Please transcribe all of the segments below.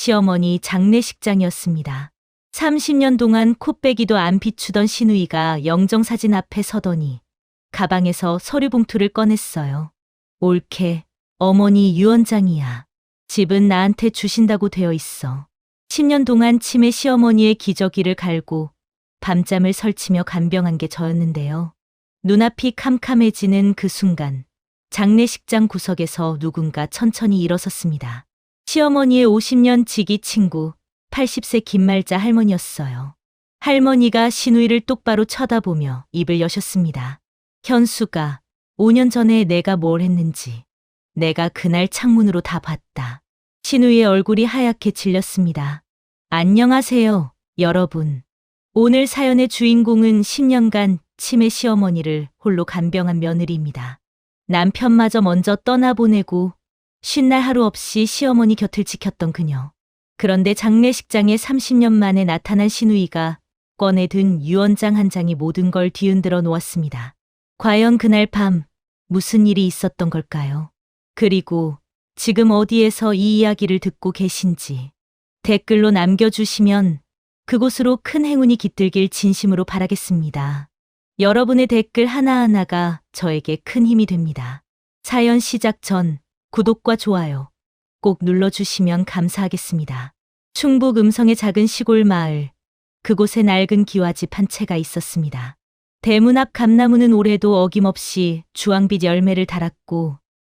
시어머니 장례식장이었습니다. 30년 동안 코빼기도 안 비추던 시누이가 영정사진 앞에 서더니 가방에서 서류 봉투를 꺼냈어요. 옳게, 어머니 유언장이야. 집은 나한테 주신다고 되어 있어. 10년 동안 치매 시어머니의 기저귀를 갈고 밤잠을 설치며 간병한 게 저였는데요. 눈앞이 캄캄해지는 그 순간 장례식장 구석에서 누군가 천천히 일어섰습니다. 시어머니의 50년 지기 친구 80세 김말자 할머니였어요. 할머니가 시누이를 똑바로 쳐다보며 입을 여셨습니다. 현수가 5년 전에 내가 뭘 했는지 내가 그날 창문으로 다 봤다. 시누이의 얼굴이 하얗게 질렸습니다. 안녕하세요, 여러분. 오늘 사연의 주인공은 10년간 치매 시어머니를 홀로 간병한 며느리입니다. 남편마저 먼저 떠나보내고 쉰날 하루 없이 시어머니 곁을 지켰던 그녀. 그런데 장례식장에 30년 만에 나타난 시누이가 꺼내든 유언장 한 장이 모든 걸 뒤흔들어 놓았습니다. 과연 그날 밤 무슨 일이 있었던 걸까요? 그리고 지금 어디에서 이 이야기를 듣고 계신지 댓글로 남겨주시면 그곳으로 큰 행운이 깃들길 진심으로 바라겠습니다. 여러분의 댓글 하나하나가 저에게 큰 힘이 됩니다. 사연 시작 전 구독과 좋아요 꼭 눌러주시면 감사하겠습니다. 충북 음성의 작은 시골 마을, 그곳에 낡은 기와집 한 채가 있었습니다. 대문 앞 감나무는 올해도 어김없이 주황빛 열매를 달았고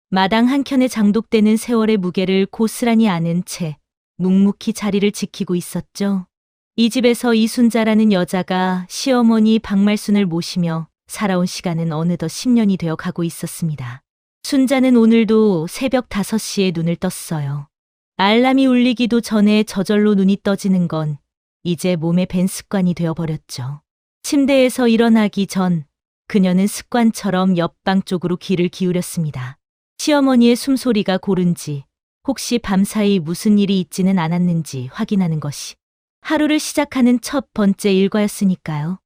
마당 한켠에 장독대는 세월의 무게를 고스란히 안은 채 묵묵히 자리를 지키고 있었죠. 이 집에서 이순자라는 여자가 시어머니 박말순을 모시며 살아온 시간은 어느덧 10년이 되어 가고 있었습니다. 순자는 오늘도 새벽 5시에 눈을 떴어요. 알람이 울리기도 전에 저절로 눈이 떠지는 건 이제 몸에 밴 습관이 되어버렸죠. 침대에서 일어나기 전 그녀는 습관처럼 옆방 쪽으로 귀를 기울였습니다. 시어머니의 숨소리가 고른지 혹시 밤사이 무슨 일이 있지는 않았는지 확인하는 것이 하루를 시작하는 첫 번째 일과였으니까요.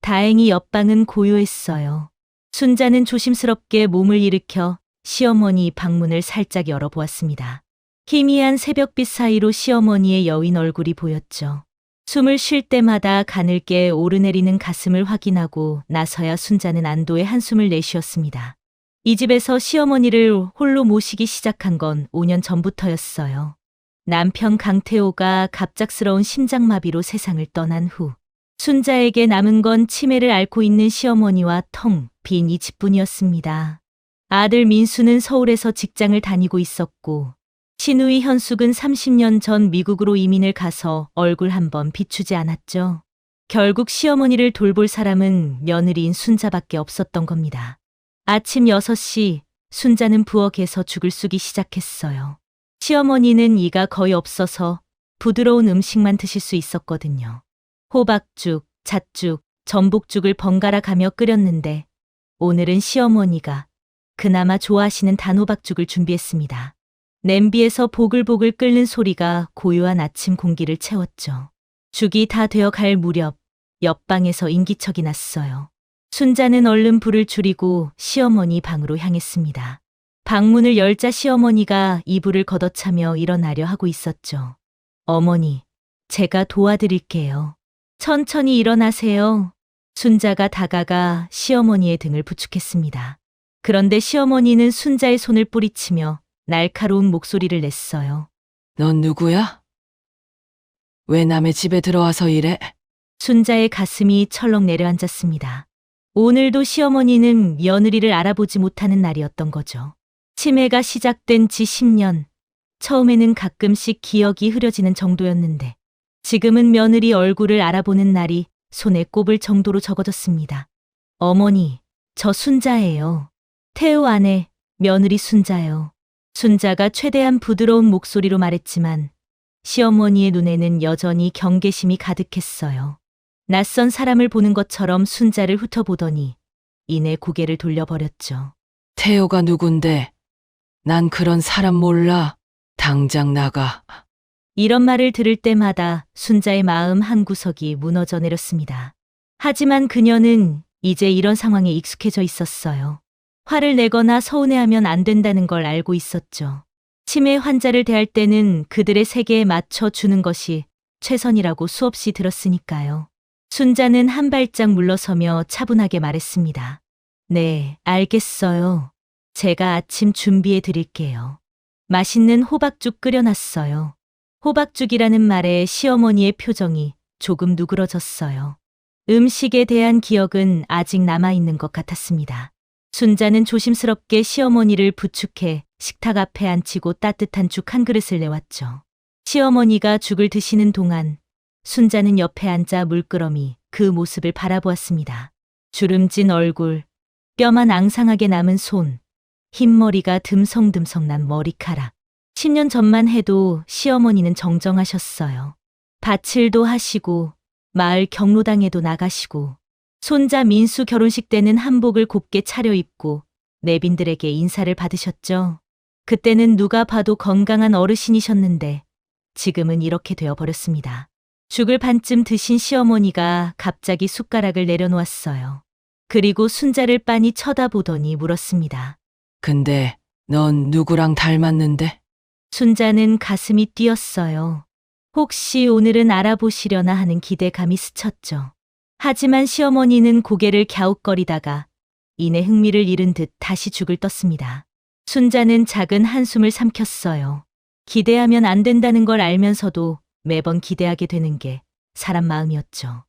다행히 옆방은 고요했어요. 순자는 조심스럽게 몸을 일으켜 시어머니 방문을 살짝 열어보았습니다. 희미한 새벽빛 사이로 시어머니의 여윈 얼굴이 보였죠. 숨을 쉴 때마다 가늘게 오르내리는 가슴을 확인하고 나서야 순자는 안도의 한숨을 내쉬었습니다. 이 집에서 시어머니를 홀로 모시기 시작한 건 5년 전부터였어요. 남편 강태호가 갑작스러운 심장마비로 세상을 떠난 후 순자에게 남은 건 치매를 앓고 있는 시어머니와 텅 빈 이 집뿐이었습니다. 아들 민수는 서울에서 직장을 다니고 있었고 시누이 현숙은 30년 전 미국으로 이민을 가서 얼굴 한번 비추지 않았죠. 결국 시어머니를 돌볼 사람은 며느리인 순자밖에 없었던 겁니다. 아침 6시 순자는 부엌에서 죽을 쑤기 시작했어요. 시어머니는 이가 거의 없어서 부드러운 음식만 드실 수 있었거든요. 호박죽, 잣죽, 전복죽을 번갈아 가며 끓였는데 오늘은 시어머니가 그나마 좋아하시는 단호박죽을 준비했습니다. 냄비에서 보글보글 끓는 소리가 고요한 아침 공기를 채웠죠. 죽이 다 되어 갈 무렵 옆방에서 인기척이 났어요. 순자는 얼른 불을 줄이고 시어머니 방으로 향했습니다. 방문을 열자 시어머니가 이불을 걷어차며 일어나려 하고 있었죠. 어머니, 제가 도와드릴게요. 천천히 일어나세요. 순자가 다가가 시어머니의 등을 부축했습니다. 그런데 시어머니는 순자의 손을 뿌리치며 날카로운 목소리를 냈어요. 넌 누구야? 왜 남의 집에 들어와서 이래? 순자의 가슴이 철렁 내려앉았습니다. 오늘도 시어머니는 며느리를 알아보지 못하는 날이었던 거죠. 치매가 시작된 지 10년. 처음에는 가끔씩 기억이 흐려지는 정도였는데 지금은 며느리 얼굴을 알아보는 날이 손에 꼽을 정도로 적어졌습니다. 어머니, 저 순자예요. 태우 아내, 며느리 순자요. 순자가 최대한 부드러운 목소리로 말했지만 시어머니의 눈에는 여전히 경계심이 가득했어요. 낯선 사람을 보는 것처럼 순자를 훑어보더니 이내 고개를 돌려버렸죠. 태호가 누군데? 난 그런 사람 몰라. 당장 나가. 이런 말을 들을 때마다 순자의 마음 한구석이 무너져 내렸습니다. 하지만 그녀는 이제 이런 상황에 익숙해져 있었어요. 화를 내거나 서운해하면 안 된다는 걸 알고 있었죠. 치매 환자를 대할 때는 그들의 세계에 맞춰 주는 것이 최선이라고 수없이 들었으니까요. 순자는 한 발짝 물러서며 차분하게 말했습니다. 네, 알겠어요. 제가 아침 준비해 드릴게요. 맛있는 호박죽 끓여놨어요. 호박죽이라는 말에 시어머니의 표정이 조금 누그러졌어요. 음식에 대한 기억은 아직 남아있는 것 같았습니다. 순자는 조심스럽게 시어머니를 부축해 식탁 앞에 앉히고 따뜻한 죽 한 그릇을 내왔죠. 시어머니가 죽을 드시는 동안 순자는 옆에 앉아 물끄러미 그 모습을 바라보았습니다. 주름진 얼굴, 뼈만 앙상하게 남은 손, 흰머리가 듬성듬성 난 머리카락. 10년 전만 해도 시어머니는 정정하셨어요. 밭일도 하시고 마을 경로당에도 나가시고 손자 민수 결혼식 때는 한복을 곱게 차려입고 내빈들에게 인사를 받으셨죠. 그때는 누가 봐도 건강한 어르신이셨는데 지금은 이렇게 되어버렸습니다. 죽을 반쯤 드신 시어머니가 갑자기 숟가락을 내려놓았어요. 그리고 순자를 빤히 쳐다보더니 물었습니다. 근데 넌 누구랑 닮았는데? 순자는 가슴이 뛰었어요. 혹시 오늘은 알아보시려나 하는 기대감이 스쳤죠. 하지만 시어머니는 고개를 갸웃거리다가 이내 흥미를 잃은 듯 다시 죽을 떴습니다. 순자는 작은 한숨을 삼켰어요. 기대하면 안 된다는 걸 알면서도 매번 기대하게 되는 게 사람 마음이었죠.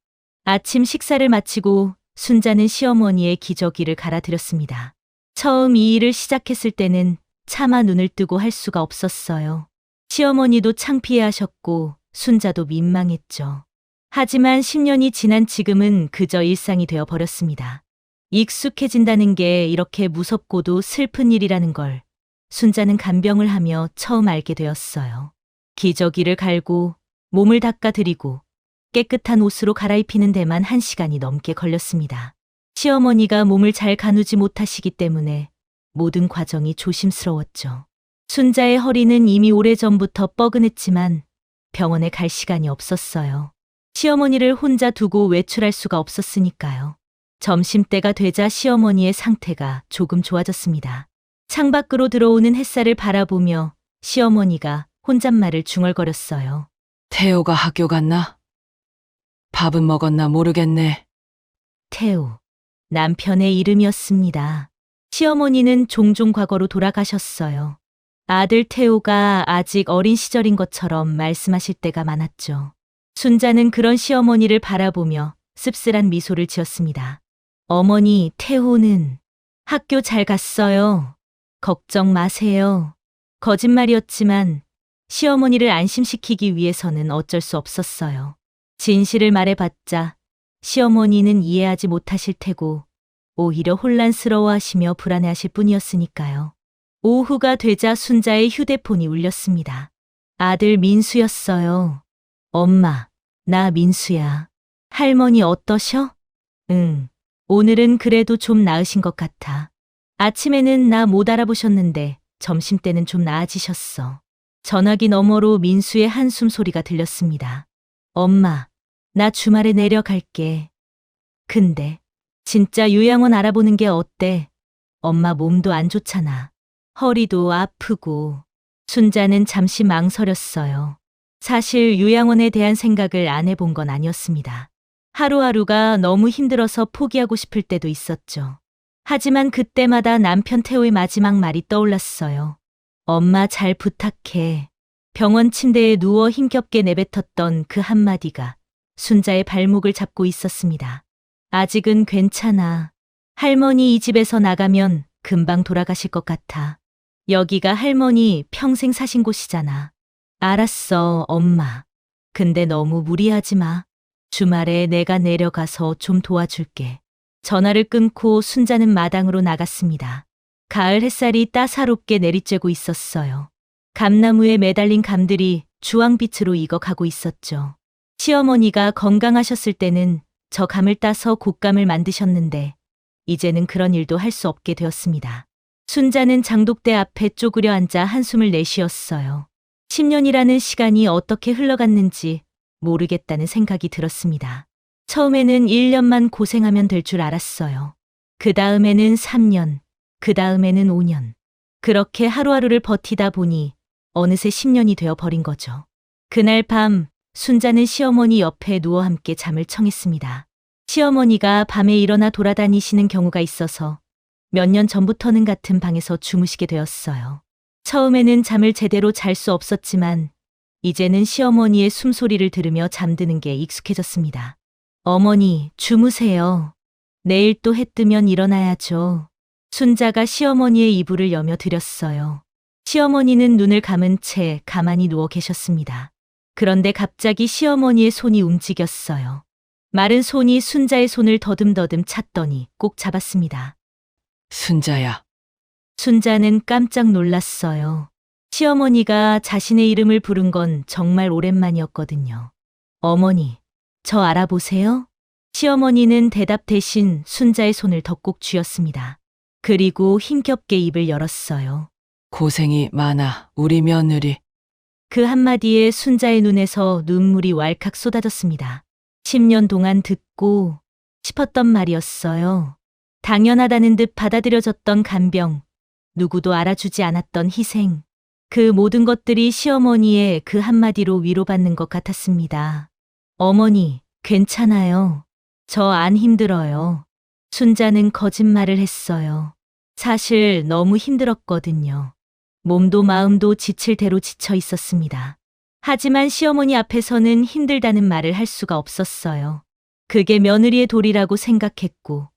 아침 식사를 마치고 순자는 시어머니의 기저귀를 갈아드렸습니다. 처음 이 일을 시작했을 때는 차마 눈을 뜨고 할 수가 없었어요. 시어머니도 창피해하셨고 순자도 민망했죠. 하지만 10년이 지난 지금은 그저 일상이 되어 버렸습니다. 익숙해진다는 게 이렇게 무섭고도 슬픈 일이라는 걸 순자는 간병을 하며 처음 알게 되었어요. 기저귀를 갈고 몸을 닦아드리고 깨끗한 옷으로 갈아입히는 데만 1시간이 넘게 걸렸습니다. 시어머니가 몸을 잘 가누지 못하시기 때문에 모든 과정이 조심스러웠죠. 순자의 허리는 이미 오래전부터 뻐근했지만 병원에 갈 시간이 없었어요. 시어머니를 혼자 두고 외출할 수가 없었으니까요. 점심때가 되자 시어머니의 상태가 조금 좋아졌습니다. 창밖으로 들어오는 햇살을 바라보며 시어머니가 혼잣말을 중얼거렸어요. 태호가 학교 갔나? 밥은 먹었나 모르겠네. 태우, 남편의 이름이었습니다. 시어머니는 종종 과거로 돌아가셨어요. 아들 태우가 아직 어린 시절인 것처럼 말씀하실 때가 많았죠. 순자는 그런 시어머니를 바라보며 씁쓸한 미소를 지었습니다. 어머니, 태호는 학교 잘 갔어요. 걱정 마세요. 거짓말이었지만 시어머니를 안심시키기 위해서는 어쩔 수 없었어요. 진실을 말해봤자 시어머니는 이해하지 못하실 테고 오히려 혼란스러워하시며 불안해하실 뿐이었으니까요. 오후가 되자 순자의 휴대폰이 울렸습니다. 아들 민수였어요. 엄마, 나 민수야. 할머니 어떠셔? 응, 오늘은 그래도 좀 나으신 것 같아. 아침에는 나 못 알아보셨는데 점심때는 좀 나아지셨어. 전화기 너머로 민수의 한숨 소리가 들렸습니다. 엄마, 나 주말에 내려갈게. 근데 진짜 요양원 알아보는 게 어때? 엄마 몸도 안 좋잖아. 허리도 아프고. 순자는 잠시 망설였어요. 사실 요양원에 대한 생각을 안 해본 건 아니었습니다. 하루하루가 너무 힘들어서 포기하고 싶을 때도 있었죠. 하지만 그때마다 남편 태호의 마지막 말이 떠올랐어요. 엄마 잘 부탁해. 병원 침대에 누워 힘겹게 내뱉었던 그 한마디가 순자의 발목을 잡고 있었습니다. 아직은 괜찮아. 할머니 이 집에서 나가면 금방 돌아가실 것 같아. 여기가 할머니 평생 사신 곳이잖아. 알았어, 엄마. 근데 너무 무리하지 마. 주말에 내가 내려가서 좀 도와줄게. 전화를 끊고 순자는 마당으로 나갔습니다. 가을 햇살이 따사롭게 내리쬐고 있었어요. 감나무에 매달린 감들이 주황빛으로 익어가고 있었죠. 시어머니가 건강하셨을 때는 저 감을 따서 곶감을 만드셨는데 이제는 그런 일도 할 수 없게 되었습니다. 순자는 장독대 앞에 쪼그려 앉아 한숨을 내쉬었어요. 10년이라는 시간이 어떻게 흘러갔는지 모르겠다는 생각이 들었습니다. 처음에는 1년만 고생하면 될 줄 알았어요. 그 다음에는 3년, 그 다음에는 5년. 그렇게 하루하루를 버티다 보니 어느새 10년이 되어 버린 거죠. 그날 밤 순자는 시어머니 옆에 누워 함께 잠을 청했습니다. 시어머니가 밤에 일어나 돌아다니시는 경우가 있어서 몇 년 전부터는 같은 방에서 주무시게 되었어요. 처음에는 잠을 제대로 잘 수 없었지만 이제는 시어머니의 숨소리를 들으며 잠드는 게 익숙해졌습니다. 어머니, 주무세요. 내일 또 해 뜨면 일어나야죠. 순자가 시어머니의 이불을 여며 드렸어요. 시어머니는 눈을 감은 채 가만히 누워 계셨습니다. 그런데 갑자기 시어머니의 손이 움직였어요. 마른 손이 순자의 손을 더듬더듬 찼더니 꼭 잡았습니다. 순자야. 순자는 깜짝 놀랐어요. 시어머니가 자신의 이름을 부른 건 정말 오랜만이었거든요. 어머니, 저 알아보세요? 시어머니는 대답 대신 순자의 손을 더 꼭 쥐었습니다. 그리고 힘겹게 입을 열었어요. 고생이 많아, 우리 며느리. 그 한마디에 순자의 눈에서 눈물이 왈칵 쏟아졌습니다. 10년 동안 듣고 싶었던 말이었어요. 당연하다는 듯 받아들여졌던 간병, 누구도 알아주지 않았던 희생, 그 모든 것들이 시어머니의 그 한마디로 위로받는 것 같았습니다. 어머니, 괜찮아요. 저 안 힘들어요. 순자는 거짓말을 했어요. 사실 너무 힘들었거든요. 몸도 마음도 지칠 대로 지쳐 있었습니다. 하지만 시어머니 앞에서는 힘들다는 말을 할 수가 없었어요. 그게 며느리의 도리라고 생각했고,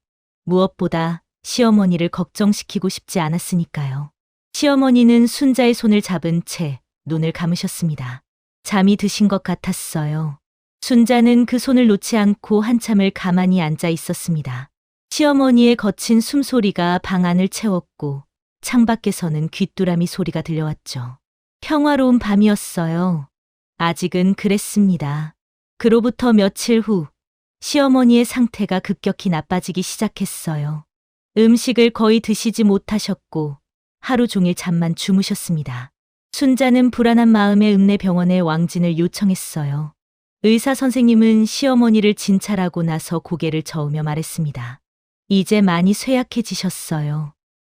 무엇보다 시어머니를 걱정시키고 싶지 않았으니까요. 시어머니는 순자의 손을 잡은 채 눈을 감으셨습니다. 잠이 드신 것 같았어요. 순자는 그 손을 놓지 않고 한참을 가만히 앉아 있었습니다. 시어머니의 거친 숨소리가 방 안을 채웠고 창밖에서는 귀뚜라미 소리가 들려왔죠. 평화로운 밤이었어요. 아직은 그랬습니다. 그로부터 며칠 후 시어머니의 상태가 급격히 나빠지기 시작했어요. 음식을 거의 드시지 못하셨고 하루 종일 잠만 주무셨습니다. 순자는 불안한 마음에 읍내병원에 왕진을 요청했어요. 의사 선생님은 시어머니를 진찰하고 나서 고개를 저으며 말했습니다. 이제 많이 쇠약해지셨어요.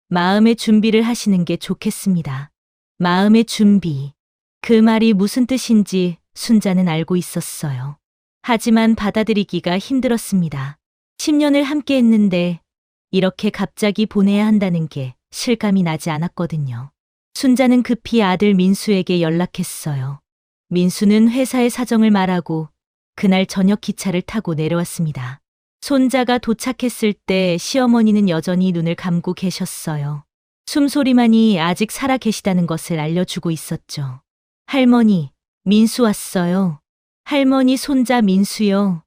마음의 준비를 하시는 게 좋겠습니다. 마음의 준비. 그 말이 무슨 뜻인지 순자는 알고 있었어요. 하지만 받아들이기가 힘들었습니다. 10년을 함께 했는데 이렇게 갑자기 보내야 한다는 게 실감이 나지 않았거든요. 순자는 급히 아들 민수에게 연락했어요. 민수는 회사의 사정을 말하고 그날 저녁 기차를 타고 내려왔습니다. 손자가 도착했을 때 시어머니는 여전히 눈을 감고 계셨어요. 숨소리만이 아직 살아 계시다는 것을 알려주고 있었죠. 할머니, 민수 왔어요. 할머니 손자 민수요.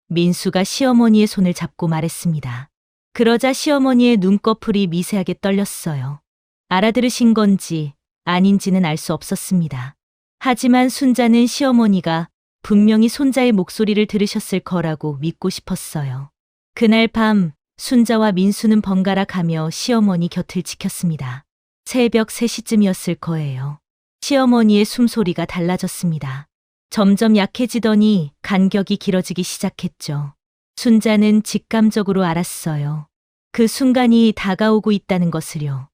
민수가 시어머니의 손을 잡고 말했습니다. 그러자 시어머니의 눈꺼풀이 미세하게 떨렸어요. 알아들으신 건지 아닌지는 알 수 없었습니다. 하지만 순자는 시어머니가 분명히 손자의 목소리를 들으셨을 거라고 믿고 싶었어요. 그날 밤 순자와 민수는 번갈아 가며 시어머니 곁을 지켰습니다. 새벽 3시쯤이었을 거예요. 시어머니의 숨소리가 달라졌습니다. 점점 약해지더니 간격이 길어지기 시작했죠. 순자는 직감적으로 알았어요. 그 순간이 다가오고 있다는 것을요.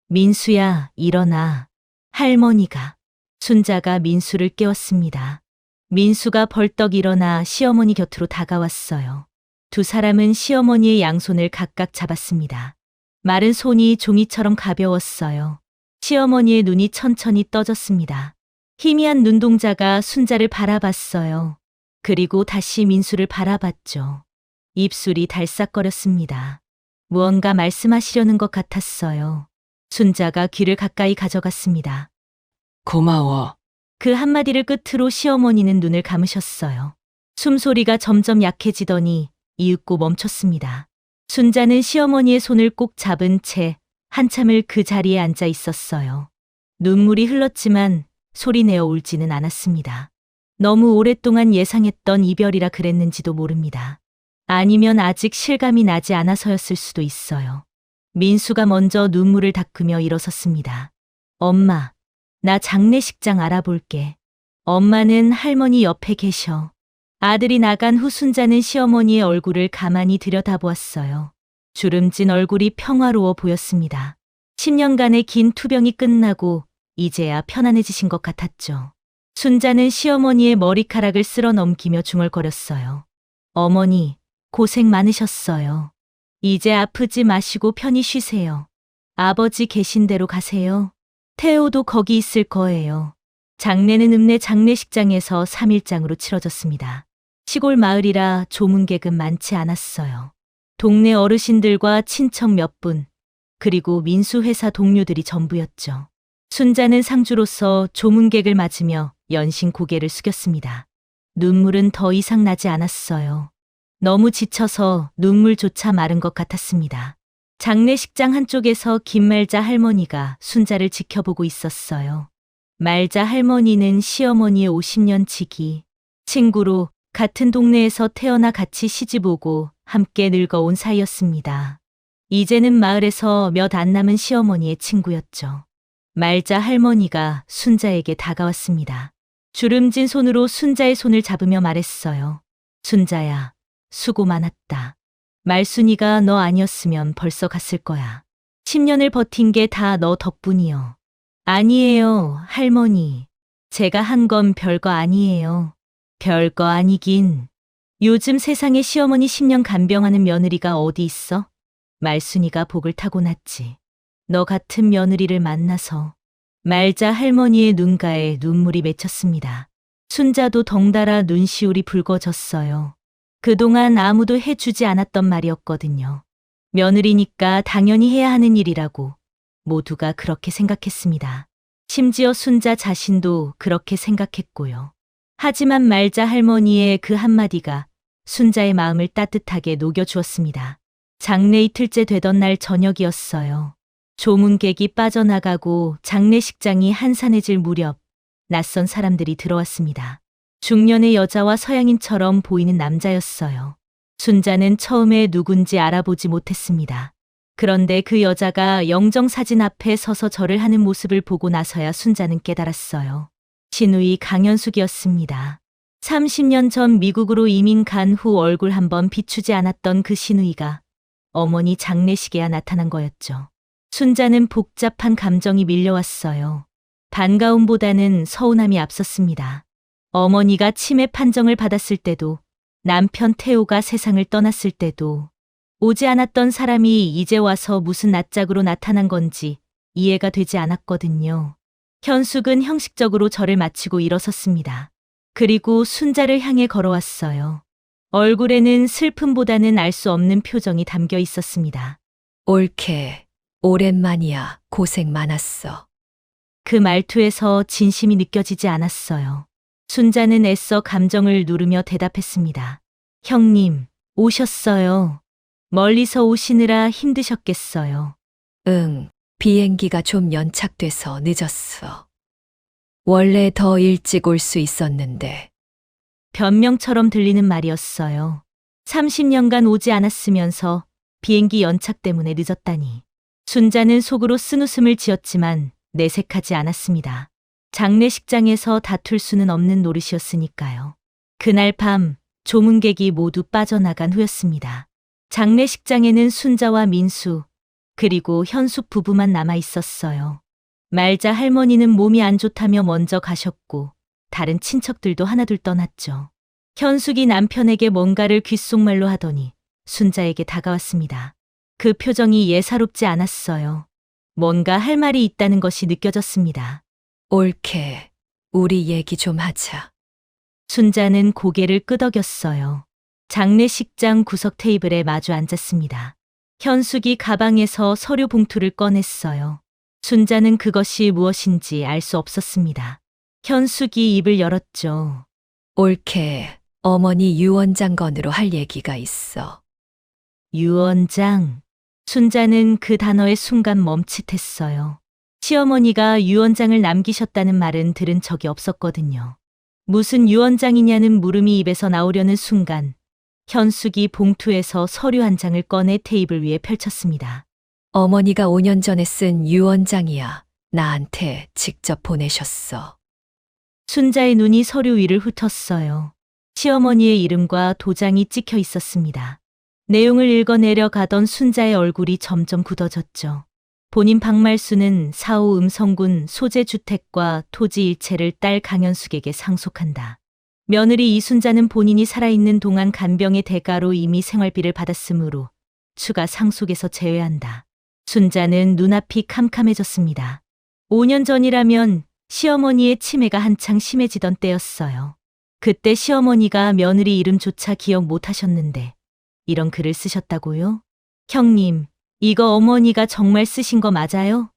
민수야, 일어나. 할머니가. 순자가 민수를 깨웠습니다. 민수가 벌떡 일어나 시어머니 곁으로 다가왔어요. 두 사람은 시어머니의 양손을 각각 잡았습니다. 마른 손이 종이처럼 가벼웠어요. 시어머니의 눈이 천천히 떠졌습니다. 희미한 눈동자가 순자를 바라봤어요. 그리고 다시 민수를 바라봤죠. 입술이 달싹거렸습니다. 무언가 말씀하시려는 것 같았어요. 순자가 귀를 가까이 가져갔습니다. 고마워. 그 한마디를 끝으로 시어머니는 눈을 감으셨어요. 숨소리가 점점 약해지더니 이윽고 멈췄습니다. 순자는 시어머니의 손을 꼭 잡은 채 한참을 그 자리에 앉아 있었어요. 눈물이 흘렀지만 소리내어 울지는 않았습니다. 너무 오랫동안 예상했던 이별이라 그랬는지도 모릅니다. 아니면 아직 실감이 나지 않아서였을 수도 있어요. 민수가 먼저 눈물을 닦으며 일어섰습니다. 엄마, 나 장례식장 알아볼게. 엄마는 할머니 옆에 계셔. 아들이 나간 후 순자는 시어머니의 얼굴을 가만히 들여다보았어요. 주름진 얼굴이 평화로워 보였습니다. 10년간의 긴 투병이 끝나고 이제야 편안해지신 것 같았죠. 순자는 시어머니의 머리카락을 쓸어 넘기며 중얼거렸어요. 어머니, 고생 많으셨어요. 이제 아프지 마시고 편히 쉬세요. 아버지 계신 대로 가세요. 태호도 거기 있을 거예요. 장례는 읍내 장례식장에서 3일장으로 치러졌습니다. 시골 마을이라 조문객은 많지 않았어요. 동네 어르신들과 친척 몇 분, 그리고 민수회사 동료들이 전부였죠. 순자는 상주로서 조문객을 맞으며 연신 고개를 숙였습니다. 눈물은 더 이상 나지 않았어요. 너무 지쳐서 눈물조차 마른 것 같았습니다. 장례식장 한쪽에서 김말자 할머니가 순자를 지켜보고 있었어요. 말자 할머니는 시어머니의 50년 지기, 친구로 같은 동네에서 태어나 같이 시집오고 함께 늙어온 사이였습니다. 이제는 마을에서 몇 안 남은 시어머니의 친구였죠. 말자 할머니가 순자에게 다가왔습니다. 주름진 손으로 순자의 손을 잡으며 말했어요. 순자야, 수고 많았다. 말순이가 너 아니었으면 벌써 갔을 거야. 10년을 버틴 게 다 너 덕분이요. 아니에요, 할머니. 제가 한 건 별거 아니에요. 별거 아니긴. 요즘 세상에 시어머니 10년 간병하는 며느리가 어디 있어? 말순이가 복을 타고났지. 너 같은 며느리를 만나서. 말자 할머니의 눈가에 눈물이 맺혔습니다. 순자도 덩달아 눈시울이 붉어졌어요. 그동안 아무도 해주지 않았던 말이었거든요. 며느리니까 당연히 해야 하는 일이라고 모두가 그렇게 생각했습니다. 심지어 순자 자신도 그렇게 생각했고요. 하지만 말자 할머니의 그 한마디가 순자의 마음을 따뜻하게 녹여주었습니다. 장례 이틀째 되던 날 저녁이었어요. 조문객이 빠져나가고 장례식장이 한산해질 무렵 낯선 사람들이 들어왔습니다. 중년의 여자와 서양인처럼 보이는 남자였어요. 순자는 처음에 누군지 알아보지 못했습니다. 그런데 그 여자가 영정사진 앞에 서서 절을 하는 모습을 보고 나서야 순자는 깨달았어요. 신우이 강현숙이었습니다. 30년 전 미국으로 이민 간 후 얼굴 한번 비추지 않았던 그 신우이가 어머니 장례식에야 나타난 거였죠. 순자는 복잡한 감정이 밀려왔어요. 반가움보다는 서운함이 앞섰습니다. 어머니가 치매 판정을 받았을 때도, 남편 태호가 세상을 떠났을 때도, 오지 않았던 사람이 이제 와서 무슨 낯짝으로 나타난 건지 이해가 되지 않았거든요. 현숙은 형식적으로 절을 마치고 일어섰습니다. 그리고 순자를 향해 걸어왔어요. 얼굴에는 슬픔보다는 알 수 없는 표정이 담겨 있었습니다. 옳게, 오랜만이야. 고생 많았어. 그 말투에서 진심이 느껴지지 않았어요. 순자는 애써 감정을 누르며 대답했습니다. 형님, 오셨어요. 멀리서 오시느라 힘드셨겠어요. 응, 비행기가 좀 연착돼서 늦었어. 원래 더 일찍 올 수 있었는데. 변명처럼 들리는 말이었어요. 30년간 오지 않았으면서 비행기 연착 때문에 늦었다니. 순자는 속으로 쓴웃음을 지었지만 내색하지 않았습니다. 장례식장에서 다툴 수는 없는 노릇이었으니까요. 그날 밤 조문객이 모두 빠져나간 후였습니다. 장례식장에는 순자와 민수, 그리고 현숙 부부만 남아 있었어요. 말자 할머니는 몸이 안 좋다며 먼저 가셨고 다른 친척들도 하나둘 떠났죠. 현숙이 남편에게 뭔가를 귓속말로 하더니 순자에게 다가왔습니다. 그 표정이 예사롭지 않았어요. 뭔가 할 말이 있다는 것이 느껴졌습니다. 옳게, 우리 얘기 좀 하자. 순자는 고개를 끄덕였어요. 장례식장 구석 테이블에 마주 앉았습니다. 현숙이 가방에서 서류 봉투를 꺼냈어요. 순자는 그것이 무엇인지 알 수 없었습니다. 현숙이 입을 열었죠. 옳게, 어머니 유언장 건으로 할 얘기가 있어. 유언장. 순자는 그 단어에 순간 멈칫했어요. 시어머니가 유언장을 남기셨다는 말은 들은 적이 없었거든요. 무슨 유언장이냐는 물음이 입에서 나오려는 순간 현숙이 봉투에서 서류 한 장을 꺼내 테이블 위에 펼쳤습니다. 어머니가 5년 전에 쓴 유언장이야. 나한테 직접 보내셨어. 순자의 눈이 서류 위를 훑었어요. 시어머니의 이름과 도장이 찍혀 있었습니다. 내용을 읽어내려 가던 순자의 얼굴이 점점 굳어졌죠. 본인 박말수는 4호 음성군 소재주택과 토지 일체를 딸 강현숙에게 상속한다. 며느리 이순자는 본인이 살아있는 동안 간병의 대가로 이미 생활비를 받았으므로 추가 상속에서 제외한다. 순자는 눈앞이 캄캄해졌습니다. 5년 전이라면 시어머니의 치매가 한창 심해지던 때였어요. 그때 시어머니가 며느리 이름조차 기억 못 하셨는데 이런 글을 쓰셨다고요? 형님, 이거 어머니가 정말 쓰신 거 맞아요?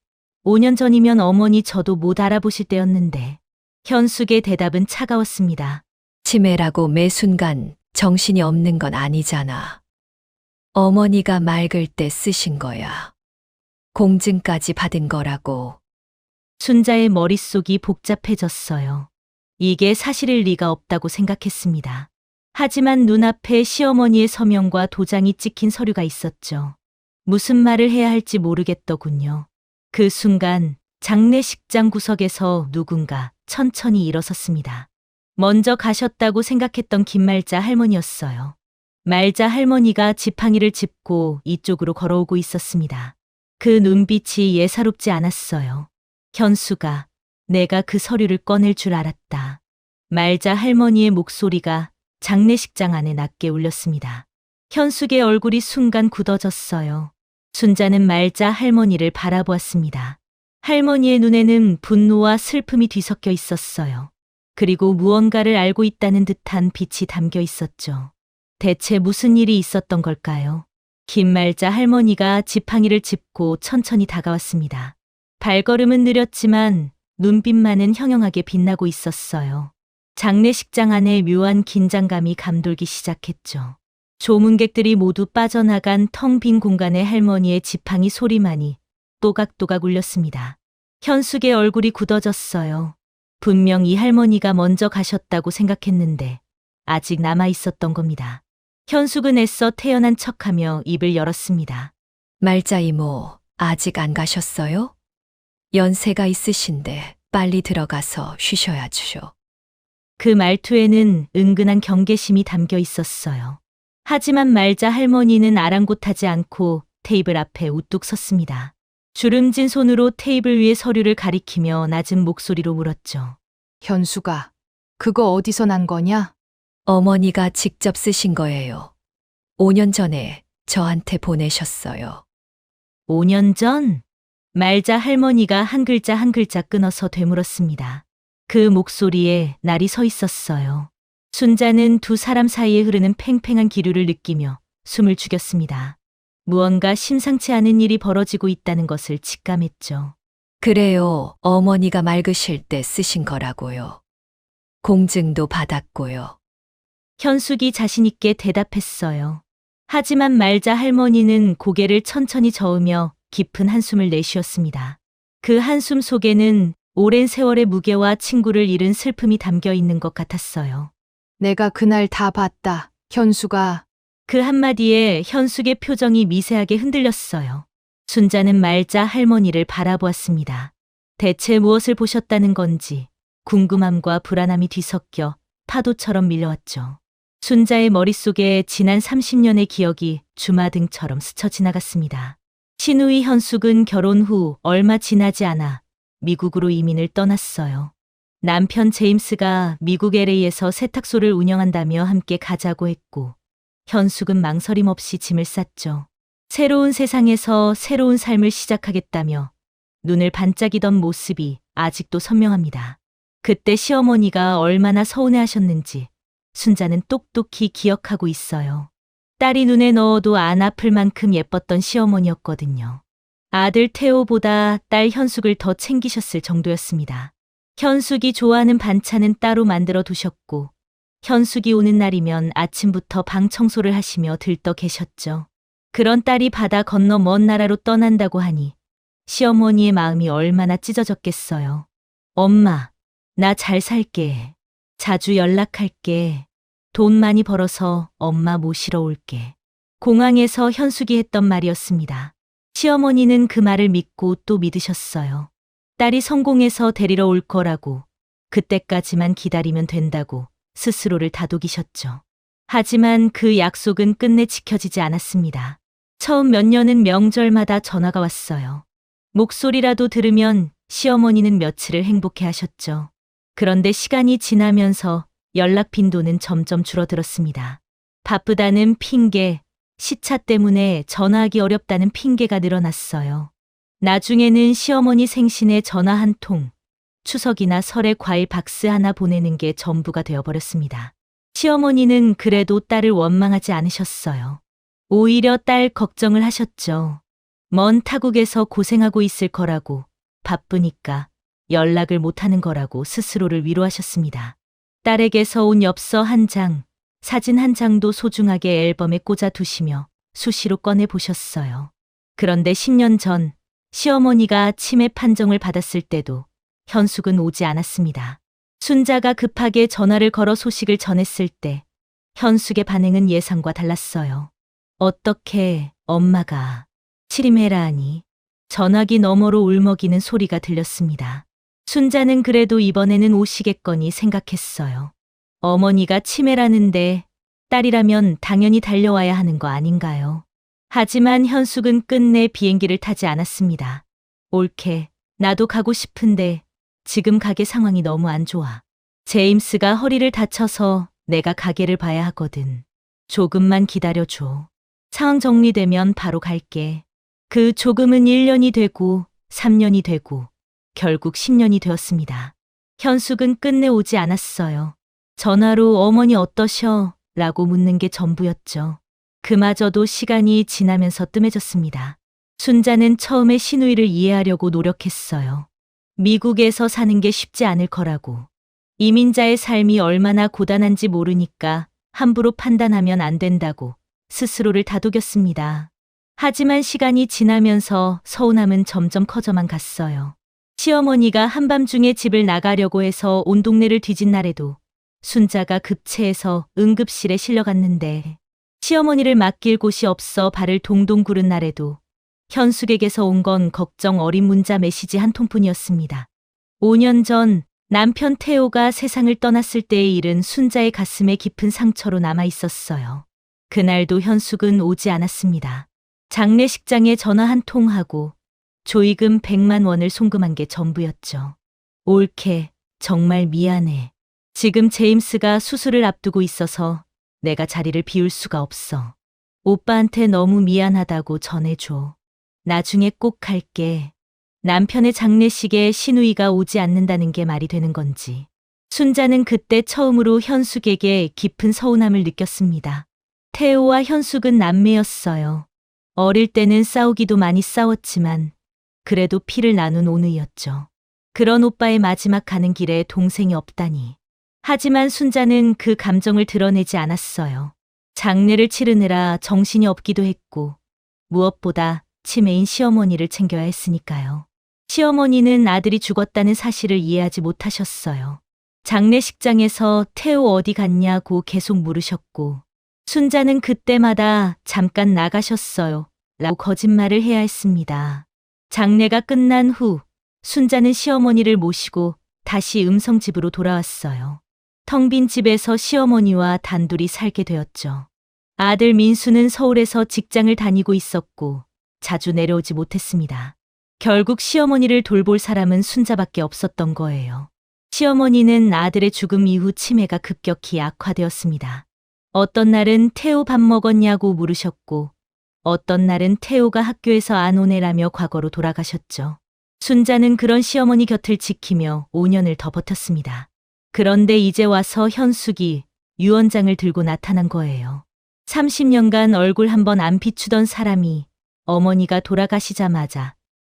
5년 전이면 어머니 저도 못 알아보실 때였는데. 현숙의 대답은 차가웠습니다. 치매라고 매 순간 정신이 없는 건 아니잖아. 어머니가 맑을 때 쓰신 거야. 공증까지 받은 거라고. 순자의 머릿속이 복잡해졌어요. 이게 사실일 리가 없다고 생각했습니다. 하지만 눈앞에 시어머니의 서명과 도장이 찍힌 서류가 있었죠. 무슨 말을 해야 할지 모르겠더군요. 그 순간 장례식장 구석에서 누군가 천천히 일어섰습니다. 먼저 가셨다고 생각했던 김말자 할머니였어요. 말자 할머니가 지팡이를 짚고 이쪽으로 걸어오고 있었습니다. 그 눈빛이 예사롭지 않았어요. 현수가, 내가 그 서류를 꺼낼 줄 알았다. 말자 할머니의 목소리가 장례식장 안에 낮게 울렸습니다. 현숙의 얼굴이 순간 굳어졌어요. 순자는 말자 할머니를 바라보았습니다. 할머니의 눈에는 분노와 슬픔이 뒤섞여 있었어요. 그리고 무언가를 알고 있다는 듯한 빛이 담겨 있었죠. 대체 무슨 일이 있었던 걸까요? 김말자 할머니가 지팡이를 짚고 천천히 다가왔습니다. 발걸음은 느렸지만 눈빛만은 형형하게 빛나고 있었어요. 장례식장 안에 묘한 긴장감이 감돌기 시작했죠. 조문객들이 모두 빠져나간 텅 빈 공간에 할머니의 지팡이 소리만이 또각또각 울렸습니다. 현숙의 얼굴이 굳어졌어요. 분명 이 할머니가 먼저 가셨다고 생각했는데 아직 남아 있었던 겁니다. 현숙은 애써 태연한 척하며 입을 열었습니다. 말자 이모, 아직 안 가셨어요? 연세가 있으신데 빨리 들어가서 쉬셔야죠. 그 말투에는 은근한 경계심이 담겨 있었어요. 하지만 말자 할머니는 아랑곳하지 않고 테이블 앞에 우뚝 섰습니다. 주름진 손으로 테이블 위의 서류를 가리키며 낮은 목소리로 물었죠. 현수가, 그거 어디서 난 거냐? 어머니가 직접 쓰신 거예요. 5년 전에 저한테 보내셨어요. 5년 전? 말자 할머니가 한 글자 한 글자 끊어서 되물었습니다. 그 목소리에 날이 서 있었어요. 순자는 두 사람 사이에 흐르는 팽팽한 기류를 느끼며 숨을 죽였습니다. 무언가 심상치 않은 일이 벌어지고 있다는 것을 직감했죠. 그래요, 어머니가 맑으실 때 쓰신 거라고요. 공증도 받았고요. 현숙이 자신있게 대답했어요. 하지만 말자 할머니는 고개를 천천히 저으며 깊은 한숨을 내쉬었습니다. 그 한숨 속에는 오랜 세월의 무게와 친구를 잃은 슬픔이 담겨 있는 것 같았어요. 내가 그날 다 봤다. 현수가, 그 한마디에 현숙의 표정이 미세하게 흔들렸어요. 순자는 말자 할머니를 바라보았습니다. 대체 무엇을 보셨다는 건지 궁금함과 불안함이 뒤섞여 파도처럼 밀려왔죠. 순자의 머릿속에 지난 30년의 기억이 주마등처럼 스쳐 지나갔습니다. 신우이 현숙은 결혼 후 얼마 지나지 않아 미국으로 이민을 떠났어요. 남편 제임스가 미국 LA에서 세탁소를 운영한다며 함께 가자고 했고 현숙은 망설임 없이 짐을 쌌죠. 새로운 세상에서 새로운 삶을 시작하겠다며 눈을 반짝이던 모습이 아직도 선명합니다. 그때 시어머니가 얼마나 서운해하셨는지 순자는 똑똑히 기억하고 있어요. 딸이 눈에 넣어도 안 아플 만큼 예뻤던 시어머니였거든요. 아들 태호보다 딸 현숙을 더 챙기셨을 정도였습니다. 현숙이 좋아하는 반찬은 따로 만들어 두셨고 현숙이 오는 날이면 아침부터 방 청소를 하시며 들떠 계셨죠. 그런 딸이 바다 건너 먼 나라로 떠난다고 하니 시어머니의 마음이 얼마나 찢어졌겠어요. 엄마, 나 잘 살게. 자주 연락할게. 돈 많이 벌어서 엄마 모시러 올게. 공항에서 현숙이 했던 말이었습니다. 시어머니는 그 말을 믿고 또 믿으셨어요. 딸이 성공해서 데리러 올 거라고, 그때까지만 기다리면 된다고 스스로를 다독이셨죠. 하지만 그 약속은 끝내 지켜지지 않았습니다. 처음 몇 년은 명절마다 전화가 왔어요. 목소리라도 들으면 시어머니는 며칠을 행복해 하셨죠. 그런데 시간이 지나면서 연락 빈도는 점점 줄어들었습니다. 바쁘다는 핑계, 시차 때문에 전화하기 어렵다는 핑계가 늘어났어요. 나중에는 시어머니 생신에 전화 한 통, 추석이나 설에 과일 박스 하나 보내는 게 전부가 되어버렸습니다. 시어머니는 그래도 딸을 원망하지 않으셨어요. 오히려 딸 걱정을 하셨죠. 먼 타국에서 고생하고 있을 거라고, 바쁘니까 연락을 못하는 거라고 스스로를 위로하셨습니다. 딸에게서 온 엽서 한 장, 사진 한 장도 소중하게 앨범에 꽂아 두시며 수시로 꺼내 보셨어요. 그런데 10년 전 시어머니가 치매 판정을 받았을 때도 현숙은 오지 않았습니다. 순자가 급하게 전화를 걸어 소식을 전했을 때 현숙의 반응은 예상과 달랐어요. 어떻게 엄마가 치리매라 하니 전화기 너머로 울먹이는 소리가 들렸습니다. 순자는 그래도 이번에는 오시겠거니 생각했어요. 어머니가 치매라는데 딸이라면 당연히 달려와야 하는 거 아닌가요? 하지만 현숙은 끝내 비행기를 타지 않았습니다. 옳게, 나도 가고 싶은데 지금 가게 상황이 너무 안 좋아. 제임스가 허리를 다쳐서 내가 가게를 봐야 하거든. 조금만 기다려줘. 상황 정리되면 바로 갈게. 그 조금은 1년이 되고 3년이 되고 결국 10년이 되었습니다. 현숙은 끝내 오지 않았어요. 전화로 어머니 어떠셔? 라고 묻는 게 전부였죠. 그마저도 시간이 지나면서 뜸해졌습니다. 순자는 처음에 시누이를 이해하려고 노력했어요. 미국에서 사는 게 쉽지 않을 거라고. 이민자의 삶이 얼마나 고단한지 모르니까 함부로 판단하면 안 된다고 스스로를 다독였습니다. 하지만 시간이 지나면서 서운함은 점점 커져만 갔어요. 시어머니가 한밤중에 집을 나가려고 해서 온 동네를 뒤진 날에도 순자가 급체해서 응급실에 실려갔는데 시어머니를 맡길 곳이 없어 발을 동동 구른 날에도 현숙에게서 온 건 걱정 어린 문자 메시지 한 통뿐이었습니다. 5년 전 남편 태호가 세상을 떠났을 때의 일은 순자의 가슴에 깊은 상처로 남아 있었어요. 그날도 현숙은 오지 않았습니다. 장례식장에 전화 한 통하고 조의금 100만 원을 송금한 게 전부였죠. 옳게, 정말 미안해. 지금 제임스가 수술을 앞두고 있어서 내가 자리를 비울 수가 없어. 오빠한테 너무 미안하다고 전해줘. 나중에 꼭 갈게. 남편의 장례식에 시누이가 오지 않는다는 게 말이 되는 건지. 순자는 그때 처음으로 현숙에게 깊은 서운함을 느꼈습니다. 태호와 현숙은 남매였어요. 어릴 때는 싸우기도 많이 싸웠지만 그래도 피를 나눈 오누이였죠. 그런 오빠의 마지막 가는 길에 동생이 없다니. 하지만 순자는 그 감정을 드러내지 않았어요. 장례를 치르느라 정신이 없기도 했고 무엇보다 치매인 시어머니를 챙겨야 했으니까요. 시어머니는 아들이 죽었다는 사실을 이해하지 못하셨어요. 장례식장에서 태호 어디 갔냐고 계속 물으셨고 순자는 그때마다 잠깐 나가셨어요 라고 거짓말을 해야 했습니다. 장례가 끝난 후 순자는 시어머니를 모시고 다시 음성집으로 돌아왔어요. 텅 빈 집에서 시어머니와 단둘이 살게 되었죠. 아들 민수는 서울에서 직장을 다니고 있었고 자주 내려오지 못했습니다. 결국 시어머니를 돌볼 사람은 순자밖에 없었던 거예요. 시어머니는 아들의 죽음 이후 치매가 급격히 악화되었습니다. 어떤 날은 태호 밥 먹었냐고 물으셨고 어떤 날은 태호가 학교에서 안 오네라며 과거로 돌아가셨죠. 순자는 그런 시어머니 곁을 지키며 5년을 더 버텼습니다. 그런데 이제 와서 현숙이 유언장을 들고 나타난 거예요. 30년간 얼굴 한번 안 비추던 사람이 어머니가 돌아가시자마자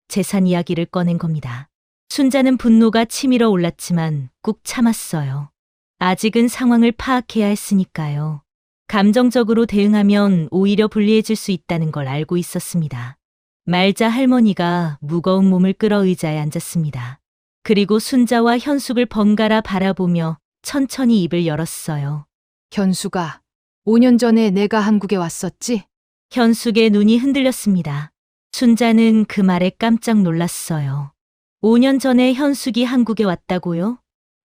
재산 이야기를 꺼낸 겁니다. 순자는 분노가 치밀어 올랐지만 꾹 참았어요. 아직은 상황을 파악해야 했으니까요. 감정적으로 대응하면 오히려 불리해질 수 있다는 걸 알고 있었습니다. 말자 할머니가 무거운 몸을 끌어 의자에 앉았습니다. 그리고 순자와 현숙을 번갈아 바라보며 천천히 입을 열었어요. 현숙아, 5년 전에 내가 한국에 왔었지? 현숙의 눈이 흔들렸습니다. 순자는 그 말에 깜짝 놀랐어요. 5년 전에 현숙이 한국에 왔다고요?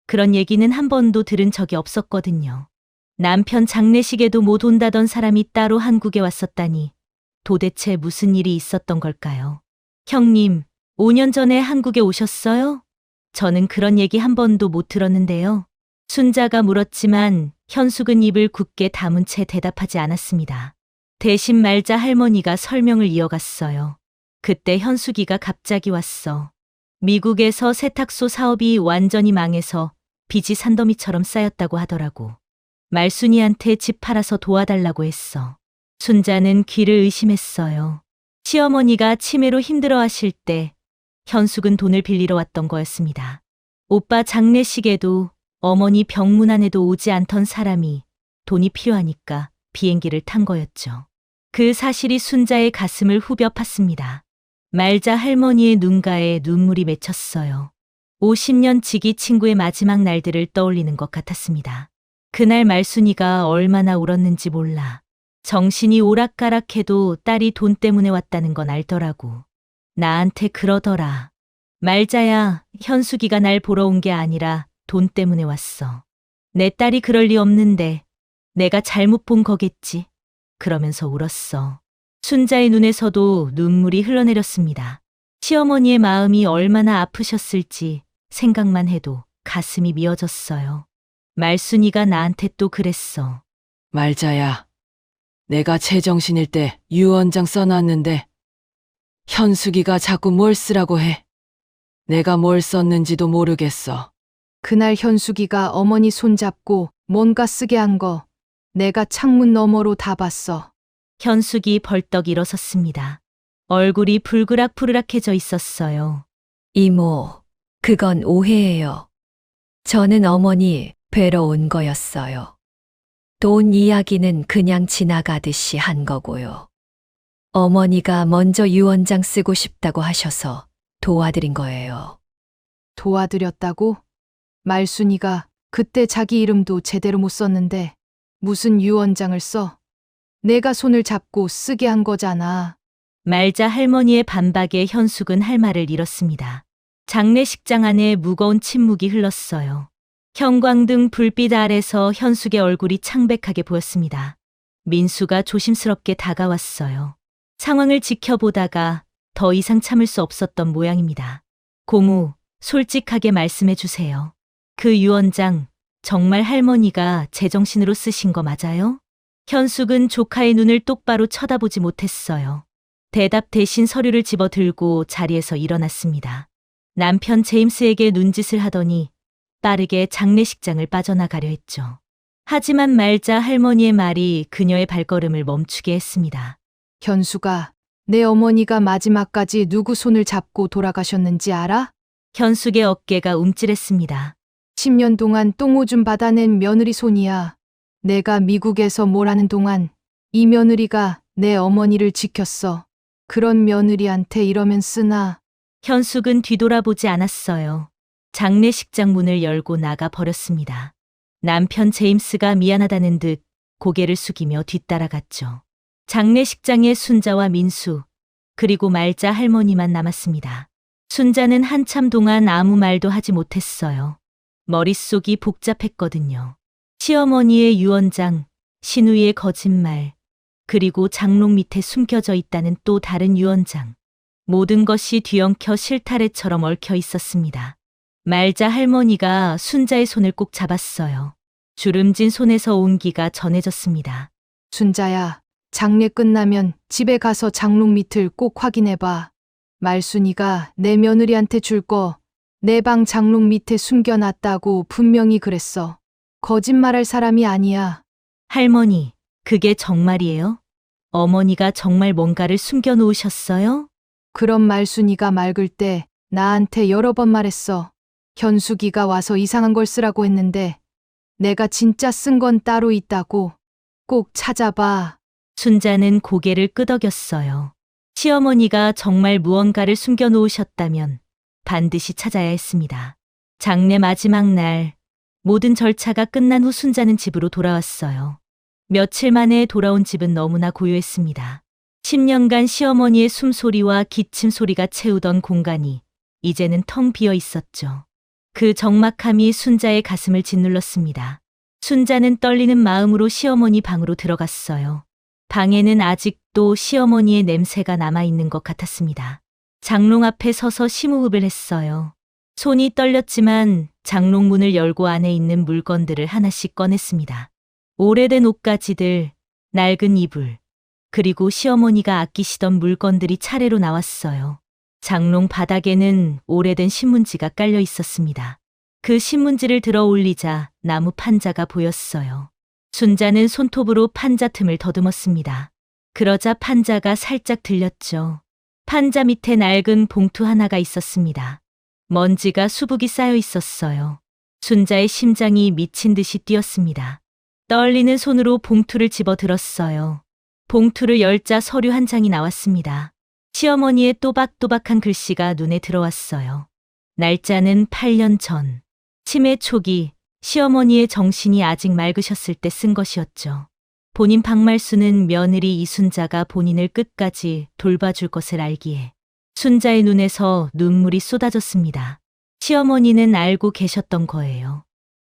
그런 얘기는 한 번도 들은 적이 없었거든요. 남편 장례식에도 못 온다던 사람이 따로 한국에 왔었다니 도대체 무슨 일이 있었던 걸까요? 형님, 5년 전에 한국에 오셨어요? 저는 그런 얘기 한 번도 못 들었는데요. 순자가 물었지만 현숙은 입을 굳게 다문 채 대답하지 않았습니다. 대신 말자 할머니가 설명을 이어갔어요. 그때 현숙이가 갑자기 왔어. 미국에서 세탁소 사업이 완전히 망해서 빚이 산더미처럼 쌓였다고 하더라고. 말순이한테 집 팔아서 도와달라고 했어. 순자는 귀를 의심했어요. 시어머니가 치매로 힘들어하실 때 현숙은 돈을 빌리러 왔던 거였습니다. 오빠 장례식에도 어머니 병문안에도 오지 않던 사람이 돈이 필요하니까 비행기를 탄 거였죠. 그 사실이 순자의 가슴을 후벼 팠습니다. 말자 할머니의 눈가에 눈물이 맺혔어요. 50년 지기 친구의 마지막 날들을 떠올리는 것 같았습니다. 그날 말순이가 얼마나 울었는지 몰라. 정신이 오락가락해도 딸이 돈 때문에 왔다는 건 알더라고. 나한테 그러더라. 말자야, 현숙이가 날 보러 온 게 아니라 돈 때문에 왔어. 내 딸이 그럴 리 없는데 내가 잘못 본 거겠지. 그러면서 울었어. 순자의 눈에서도 눈물이 흘러내렸습니다. 시어머니의 마음이 얼마나 아프셨을지 생각만 해도 가슴이 미어졌어요. 말순이가 나한테 또 그랬어. 말자야, 내가 제정신일 때 유언장 써놨는데 현숙이가 자꾸 뭘 쓰라고 해. 내가 뭘 썼는지도 모르겠어. 그날 현숙이가 어머니 손잡고 뭔가 쓰게 한 거 내가 창문 너머로 다 봤어. 현숙이 벌떡 일어섰습니다. 얼굴이 불그락불그락해져 있었어요. 이모, 그건 오해예요. 저는 어머니 뵈러 온 거였어요. 돈 이야기는 그냥 지나가듯이 한 거고요. 어머니가 먼저 유언장 쓰고 싶다고 하셔서 도와드린 거예요. 도와드렸다고? 말순이가 그때 자기 이름도 제대로 못 썼는데 무슨 유언장을 써? 내가 손을 잡고 쓰게 한 거잖아. 말자 할머니의 반박에 현숙은 할 말을 잃었습니다. 장례식장 안에 무거운 침묵이 흘렀어요. 형광등 불빛 아래서 현숙의 얼굴이 창백하게 보였습니다. 민수가 조심스럽게 다가왔어요. 상황을 지켜보다가 더 이상 참을 수 없었던 모양입니다. 고모, 솔직하게 말씀해 주세요. 그 유언장 정말 할머니가 제정신으로 쓰신 거 맞아요? 현숙은 조카의 눈을 똑바로 쳐다보지 못했어요. 대답 대신 서류를 집어들고 자리에서 일어났습니다. 남편 제임스에게 눈짓을 하더니 빠르게 장례식장을 빠져나가려 했죠. 하지만 말자 할머니의 말이 그녀의 발걸음을 멈추게 했습니다. 현수가, 내 어머니가 마지막까지 누구 손을 잡고 돌아가셨는지 알아? 현숙의 어깨가 움찔했습니다. 10년 동안 똥오줌 받아낸 며느리 손이야. 내가 미국에서 뭘 하는 동안 이 며느리가 내 어머니를 지켰어. 그런 며느리한테 이러면 쓰나? 현숙은 뒤돌아보지 않았어요. 장례식장 문을 열고 나가 버렸습니다. 남편 제임스가 미안하다는 듯 고개를 숙이며 뒤따라갔죠. 장례식장에 순자와 민수, 그리고 말자 할머니만 남았습니다. 순자는 한참 동안 아무 말도 하지 못했어요. 머릿속이 복잡했거든요. 시어머니의 유언장, 신우이의 거짓말, 그리고 장롱 밑에 숨겨져 있다는 또 다른 유언장. 모든 것이 뒤엉켜 실타래처럼 얽혀 있었습니다. 말자 할머니가 순자의 손을 꼭 잡았어요. 주름진 손에서 온기가 전해졌습니다. 순자야, 장례 끝나면 집에 가서 장롱 밑을 꼭 확인해봐. 말순이가 내 며느리한테 줄 거 내 방 장롱 밑에 숨겨놨다고 분명히 그랬어. 거짓말할 사람이 아니야. 할머니, 그게 정말이에요? 어머니가 정말 뭔가를 숨겨놓으셨어요? 그런 말순이가 맑을 때 나한테 여러 번 말했어. 현숙이가 와서 이상한 걸 쓰라고 했는데 내가 진짜 쓴 건 따로 있다고. 꼭 찾아봐. 순자는 고개를 끄덕였어요. 시어머니가 정말 무언가를 숨겨놓으셨다면 반드시 찾아야 했습니다. 장례 마지막 날, 모든 절차가 끝난 후 순자는 집으로 돌아왔어요. 며칠 만에 돌아온 집은 너무나 고요했습니다. 10년간 시어머니의 숨소리와 기침 소리가 채우던 공간이 이제는 텅 비어 있었죠. 그 적막함이 순자의 가슴을 짓눌렀습니다. 순자는 떨리는 마음으로 시어머니 방으로 들어갔어요. 방에는 아직도 시어머니의 냄새가 남아있는 것 같았습니다. 장롱 앞에 서서 심호흡을 했어요. 손이 떨렸지만 장롱 문을 열고 안에 있는 물건들을 하나씩 꺼냈습니다. 오래된 옷가지들, 낡은 이불, 그리고 시어머니가 아끼시던 물건들이 차례로 나왔어요. 장롱 바닥에는 오래된 신문지가 깔려 있었습니다. 그 신문지를 들어 올리자 나무 판자가 보였어요. 순자는 손톱으로 판자 틈을 더듬었습니다. 그러자 판자가 살짝 들렸죠. 판자 밑에 낡은 봉투 하나가 있었습니다. 먼지가 수북이 쌓여 있었어요. 순자의 심장이 미친 듯이 뛰었습니다. 떨리는 손으로 봉투를 집어 들었어요. 봉투를 열자 서류 한 장이 나왔습니다. 시어머니의 또박또박한 글씨가 눈에 들어왔어요. 날짜는 8년 전. 치매 초기 시어머니의 정신이 아직 맑으셨을 때 쓴 것이었죠. 본인 박말수는 며느리 이순자가 본인을 끝까지 돌봐줄 것을 알기에 순자의 눈에서 눈물이 쏟아졌습니다. 시어머니는 알고 계셨던 거예요.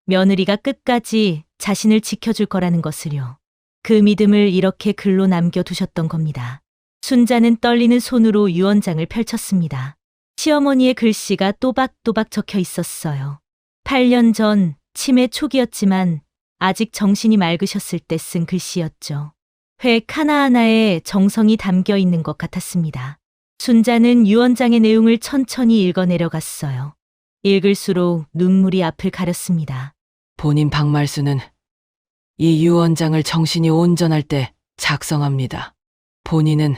며느리가 끝까지 자신을 지켜줄 거라는 것을요. 그 믿음을 이렇게 글로 남겨두셨던 겁니다. 순자는 떨리는 손으로 유언장을 펼쳤습니다. 시어머니의 글씨가 또박또박 적혀 있었어요. 8년 전 치매 초기였지만 아직 정신이 맑으셨을 때 쓴 글씨였죠. 획 하나하나에 정성이 담겨 있는 것 같았습니다. 순자는 유언장의 내용을 천천히 읽어내려갔어요. 읽을수록 눈물이 앞을 가렸습니다. 본인 박말수는 이 유언장을 정신이 온전할 때 작성합니다. 본인은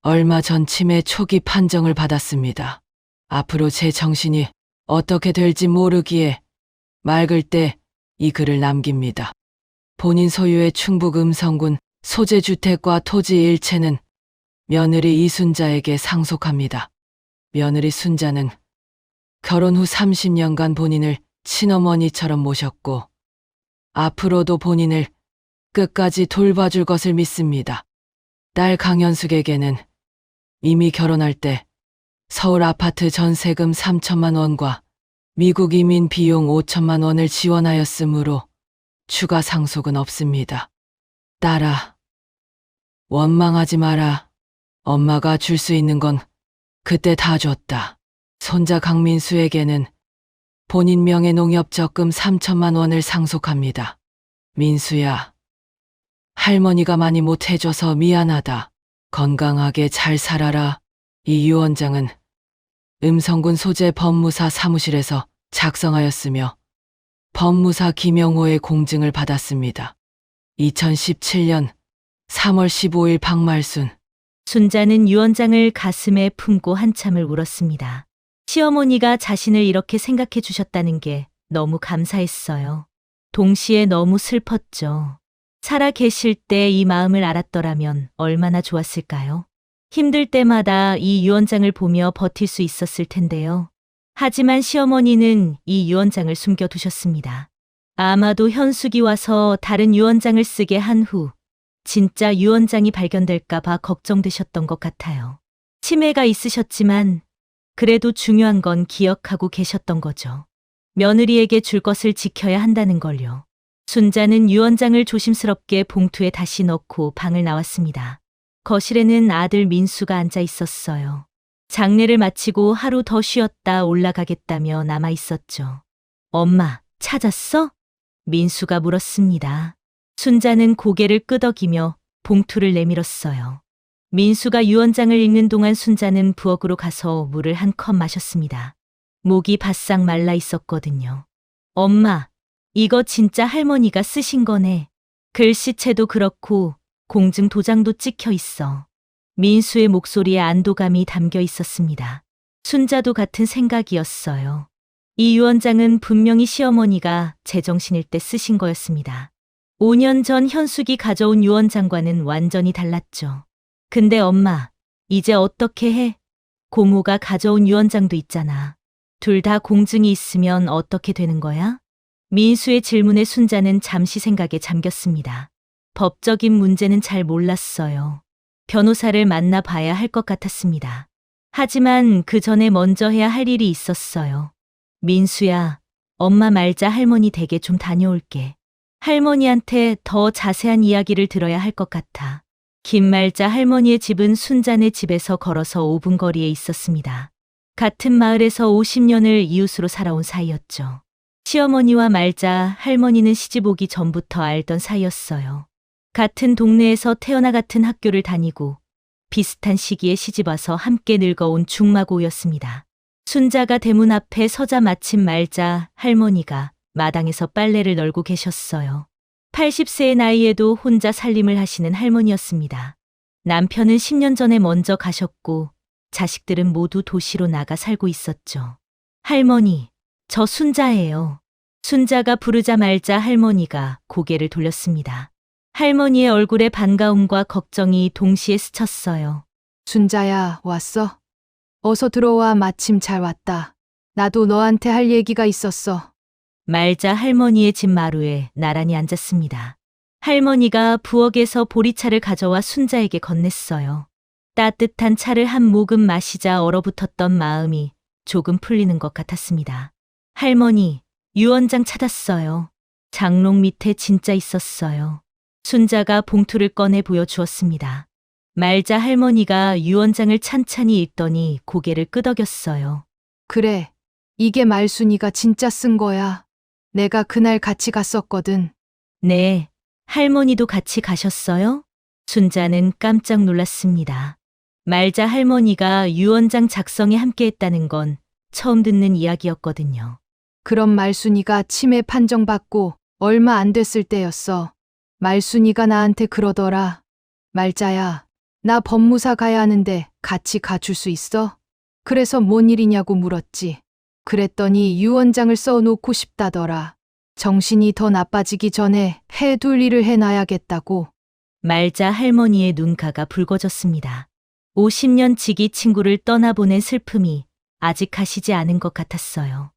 얼마 전 치매 초기 판정을 받았습니다. 앞으로 제 정신이 어떻게 될지 모르기에 맑을 때 이 글을 남깁니다. 본인 소유의 충북 음성군 소재주택과 토지 일체는 며느리 이순자에게 상속합니다. 며느리 순자는 결혼 후 30년간 본인을 친어머니처럼 모셨고 앞으로도 본인을 끝까지 돌봐줄 것을 믿습니다. 딸 강현숙에게는 이미 결혼할 때 서울 아파트 전세금 3천만 원과 미국 이민 비용 5천만 원을 지원하였으므로 추가 상속은 없습니다. 딸아, 원망하지 마라. 엄마가 줄 수 있는 건 그때 다 줬다. 손자 강민수에게는 본인 명의 농협 적금 3천만 원을 상속합니다. 민수야, 할머니가 많이 못해줘서 미안하다. 건강하게 잘 살아라. 이 유언장은 음성군 소재 법무사 사무실에서 작성하였으며 법무사 김영호의 공증을 받았습니다. 2017년 3월 15일 박말순. 순자는 유언장을 가슴에 품고 한참을 울었습니다. 시어머니가 자신을 이렇게 생각해 주셨다는 게 너무 감사했어요. 동시에 너무 슬펐죠. 살아 계실 때 이 마음을 알았더라면 얼마나 좋았을까요? 힘들 때마다 이 유언장을 보며 버틸 수 있었을 텐데요. 하지만 시어머니는 이 유언장을 숨겨두셨습니다. 아마도 현숙이 와서 다른 유언장을 쓰게 한 후 진짜 유언장이 발견될까봐 걱정되셨던 것 같아요. 치매가 있으셨지만 그래도 중요한 건 기억하고 계셨던 거죠. 며느리에게 줄 것을 지켜야 한다는 걸요. 순자는 유언장을 조심스럽게 봉투에 다시 넣고 방을 나왔습니다. 거실에는 아들 민수가 앉아 있었어요. 장례를 마치고 하루 더 쉬었다 올라가겠다며 남아 있었죠. 엄마, 찾았어? 민수가 물었습니다. 순자는 고개를 끄덕이며 봉투를 내밀었어요. 민수가 유언장을 읽는 동안 순자는 부엌으로 가서 물을 한 컵 마셨습니다. 목이 바싹 말라 있었거든요. 엄마, 이거 진짜 할머니가 쓰신 거네. 글씨체도 그렇고 공증 도장도 찍혀 있어. 민수의 목소리에 안도감이 담겨 있었습니다. 순자도 같은 생각이었어요. 이 유언장은 분명히 시어머니가 제정신일 때 쓰신 거였습니다. 5년 전 현숙이 가져온 유언장과는 완전히 달랐죠. 근데 엄마, 이제 어떻게 해? 고모가 가져온 유언장도 있잖아. 둘 다 공증이 있으면 어떻게 되는 거야? 민수의 질문에 순자는 잠시 생각에 잠겼습니다. 법적인 문제는 잘 몰랐어요. 변호사를 만나봐야 할 것 같았습니다. 하지만 그 전에 먼저 해야 할 일이 있었어요. 민수야, 엄마 말자 할머니 댁에 좀 다녀올게. 할머니한테 더 자세한 이야기를 들어야 할 것 같아. 김말자 할머니의 집은 순자네 집에서 걸어서 5분 거리에 있었습니다. 같은 마을에서 50년을 이웃으로 살아온 사이였죠. 시어머니와 말자 할머니는 시집 오기 전부터 알던 사이였어요. 같은 동네에서 태어나 같은 학교를 다니고 비슷한 시기에 시집와서 함께 늙어온 중마고였습니다. 순자가 대문 앞에 서자 마침 말자 할머니가 마당에서 빨래를 널고 계셨어요. 80세의 나이에도 혼자 살림을 하시는 할머니였습니다. 남편은 10년 전에 먼저 가셨고 자식들은 모두 도시로 나가 살고 있었죠. 할머니, 저 순자예요. 순자가 부르자 말자 할머니가 고개를 돌렸습니다. 할머니의 얼굴에 반가움과 걱정이 동시에 스쳤어요. 순자야, 왔어? 어서 들어와. 마침 잘 왔다. 나도 너한테 할 얘기가 있었어. 말자 할머니의 집 마루에 나란히 앉았습니다. 할머니가 부엌에서 보리차를 가져와 순자에게 건넸어요. 따뜻한 차를 한 모금 마시자 얼어붙었던 마음이 조금 풀리는 것 같았습니다. 할머니, 유언장 찾았어요. 장롱 밑에 진짜 있었어요. 순자가 봉투를 꺼내 보여주었습니다. 말자 할머니가 유언장을 찬찬히 읽더니 고개를 끄덕였어요. 그래, 이게 말순이가 진짜 쓴 거야. 내가 그날 같이 갔었거든. 네, 할머니도 같이 가셨어요? 순자는 깜짝 놀랐습니다. 말자 할머니가 유언장 작성에 함께했다는 건 처음 듣는 이야기였거든요. 그럼 말순이가 치매 판정받고 얼마 안 됐을 때였어. 말순이가 나한테 그러더라. 말자야, 나 법무사 가야 하는데 같이 가줄 수 있어? 그래서 뭔 일이냐고 물었지. 그랬더니 유언장을 써놓고 싶다더라. 정신이 더 나빠지기 전에 해둘 일을 해놔야겠다고. 말자 할머니의 눈가가 붉어졌습니다. 50년 지기 친구를 떠나보낸 슬픔이 아직 가시지 않은 것 같았어요.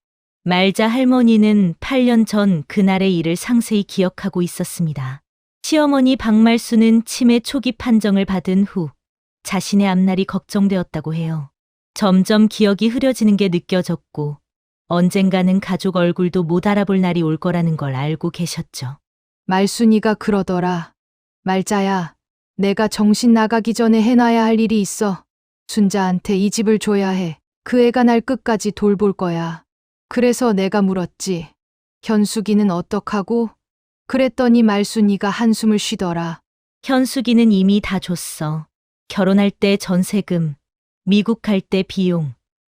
말자 할머니는 8년 전 그날의 일을 상세히 기억하고 있었습니다. 시어머니 박말수는 치매 초기 판정을 받은 후 자신의 앞날이 걱정되었다고 해요. 점점 기억이 흐려지는 게 느껴졌고 언젠가는 가족 얼굴도 못 알아볼 날이 올 거라는 걸 알고 계셨죠. 말순이가 그러더라. 말자야, 내가 정신 나가기 전에 해놔야 할 일이 있어. 순자한테 이 집을 줘야 해. 그 애가 날 끝까지 돌볼 거야. 그래서 내가 물었지. 현숙이는 어떡하고? 그랬더니 말순이가 한숨을 쉬더라. 현숙이는 이미 다 줬어. 결혼할 때 전세금, 미국 갈 때 비용,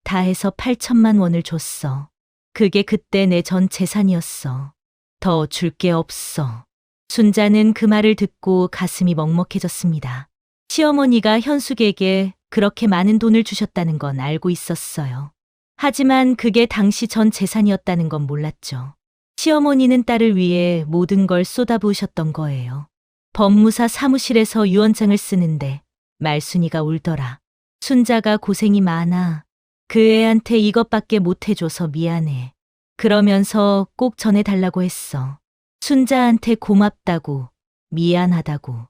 다 해서 8천만 원을 줬어. 그게 그때 내 전 재산이었어. 더 줄 게 없어. 순자는 그 말을 듣고 가슴이 먹먹해졌습니다. 시어머니가 현숙에게 그렇게 많은 돈을 주셨다는 건 알고 있었어요. 하지만 그게 당시 전 재산이었다는 건 몰랐죠. 시어머니는 딸을 위해 모든 걸 쏟아부으셨던 거예요. 법무사 사무실에서 유언장을 쓰는데 말순이가 울더라. 순자가 고생이 많아. 그 애한테 이것밖에 못 해줘서 미안해. 그러면서 꼭 전해달라고 했어. 순자한테 고맙다고, 미안하다고.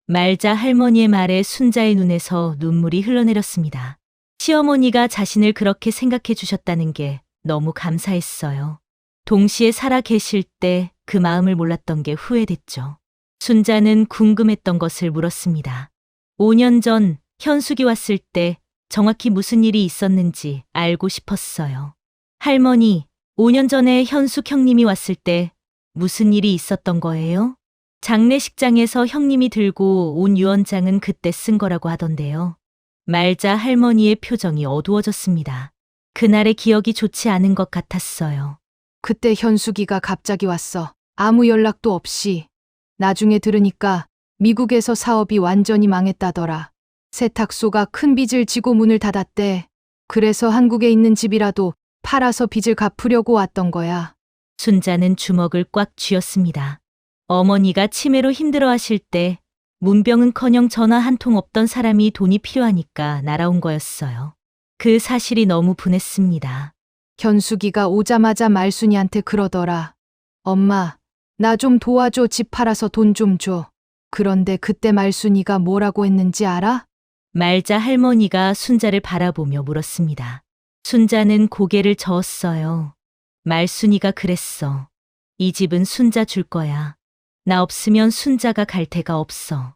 말자 할머니의 말에 순자의 눈에서 눈물이 흘러내렸습니다. 시어머니가 자신을 그렇게 생각해 주셨다는 게 너무 감사했어요. 동시에 살아 계실 때 그 마음을 몰랐던 게 후회됐죠. 순자는 궁금했던 것을 물었습니다. 5년 전 현숙이 왔을 때 정확히 무슨 일이 있었는지 알고 싶었어요. 할머니, 5년 전에 현숙 형님이 왔을 때 무슨 일이 있었던 거예요? 장례식장에서 형님이 들고 온 유언장은 그때 쓴 거라고 하던데요. 말자 할머니의 표정이 어두워졌습니다. 그날의 기억이 좋지 않은 것 같았어요. 그때 현숙이가 갑자기 왔어. 아무 연락도 없이. 나중에 들으니까 미국에서 사업이 완전히 망했다더라. 세탁소가 큰 빚을 지고 문을 닫았대. 그래서 한국에 있는 집이라도 팔아서 빚을 갚으려고 왔던 거야. 순자는 주먹을 꽉 쥐었습니다. 어머니가 치매로 힘들어하실 때 문병은커녕 전화 한 통 없던 사람이 돈이 필요하니까 날아온 거였어요. 그 사실이 너무 분했습니다. 현숙이가 오자마자 말순이한테 그러더라. 엄마, 나 좀 도와줘. 집 팔아서 돈 좀 줘. 그런데 그때 말순이가 뭐라고 했는지 알아? 말자 할머니가 순자를 바라보며 물었습니다. 순자는 고개를 저었어요. 말순이가 그랬어. 이 집은 순자 줄 거야. 나 없으면 순자가 갈 데가 없어.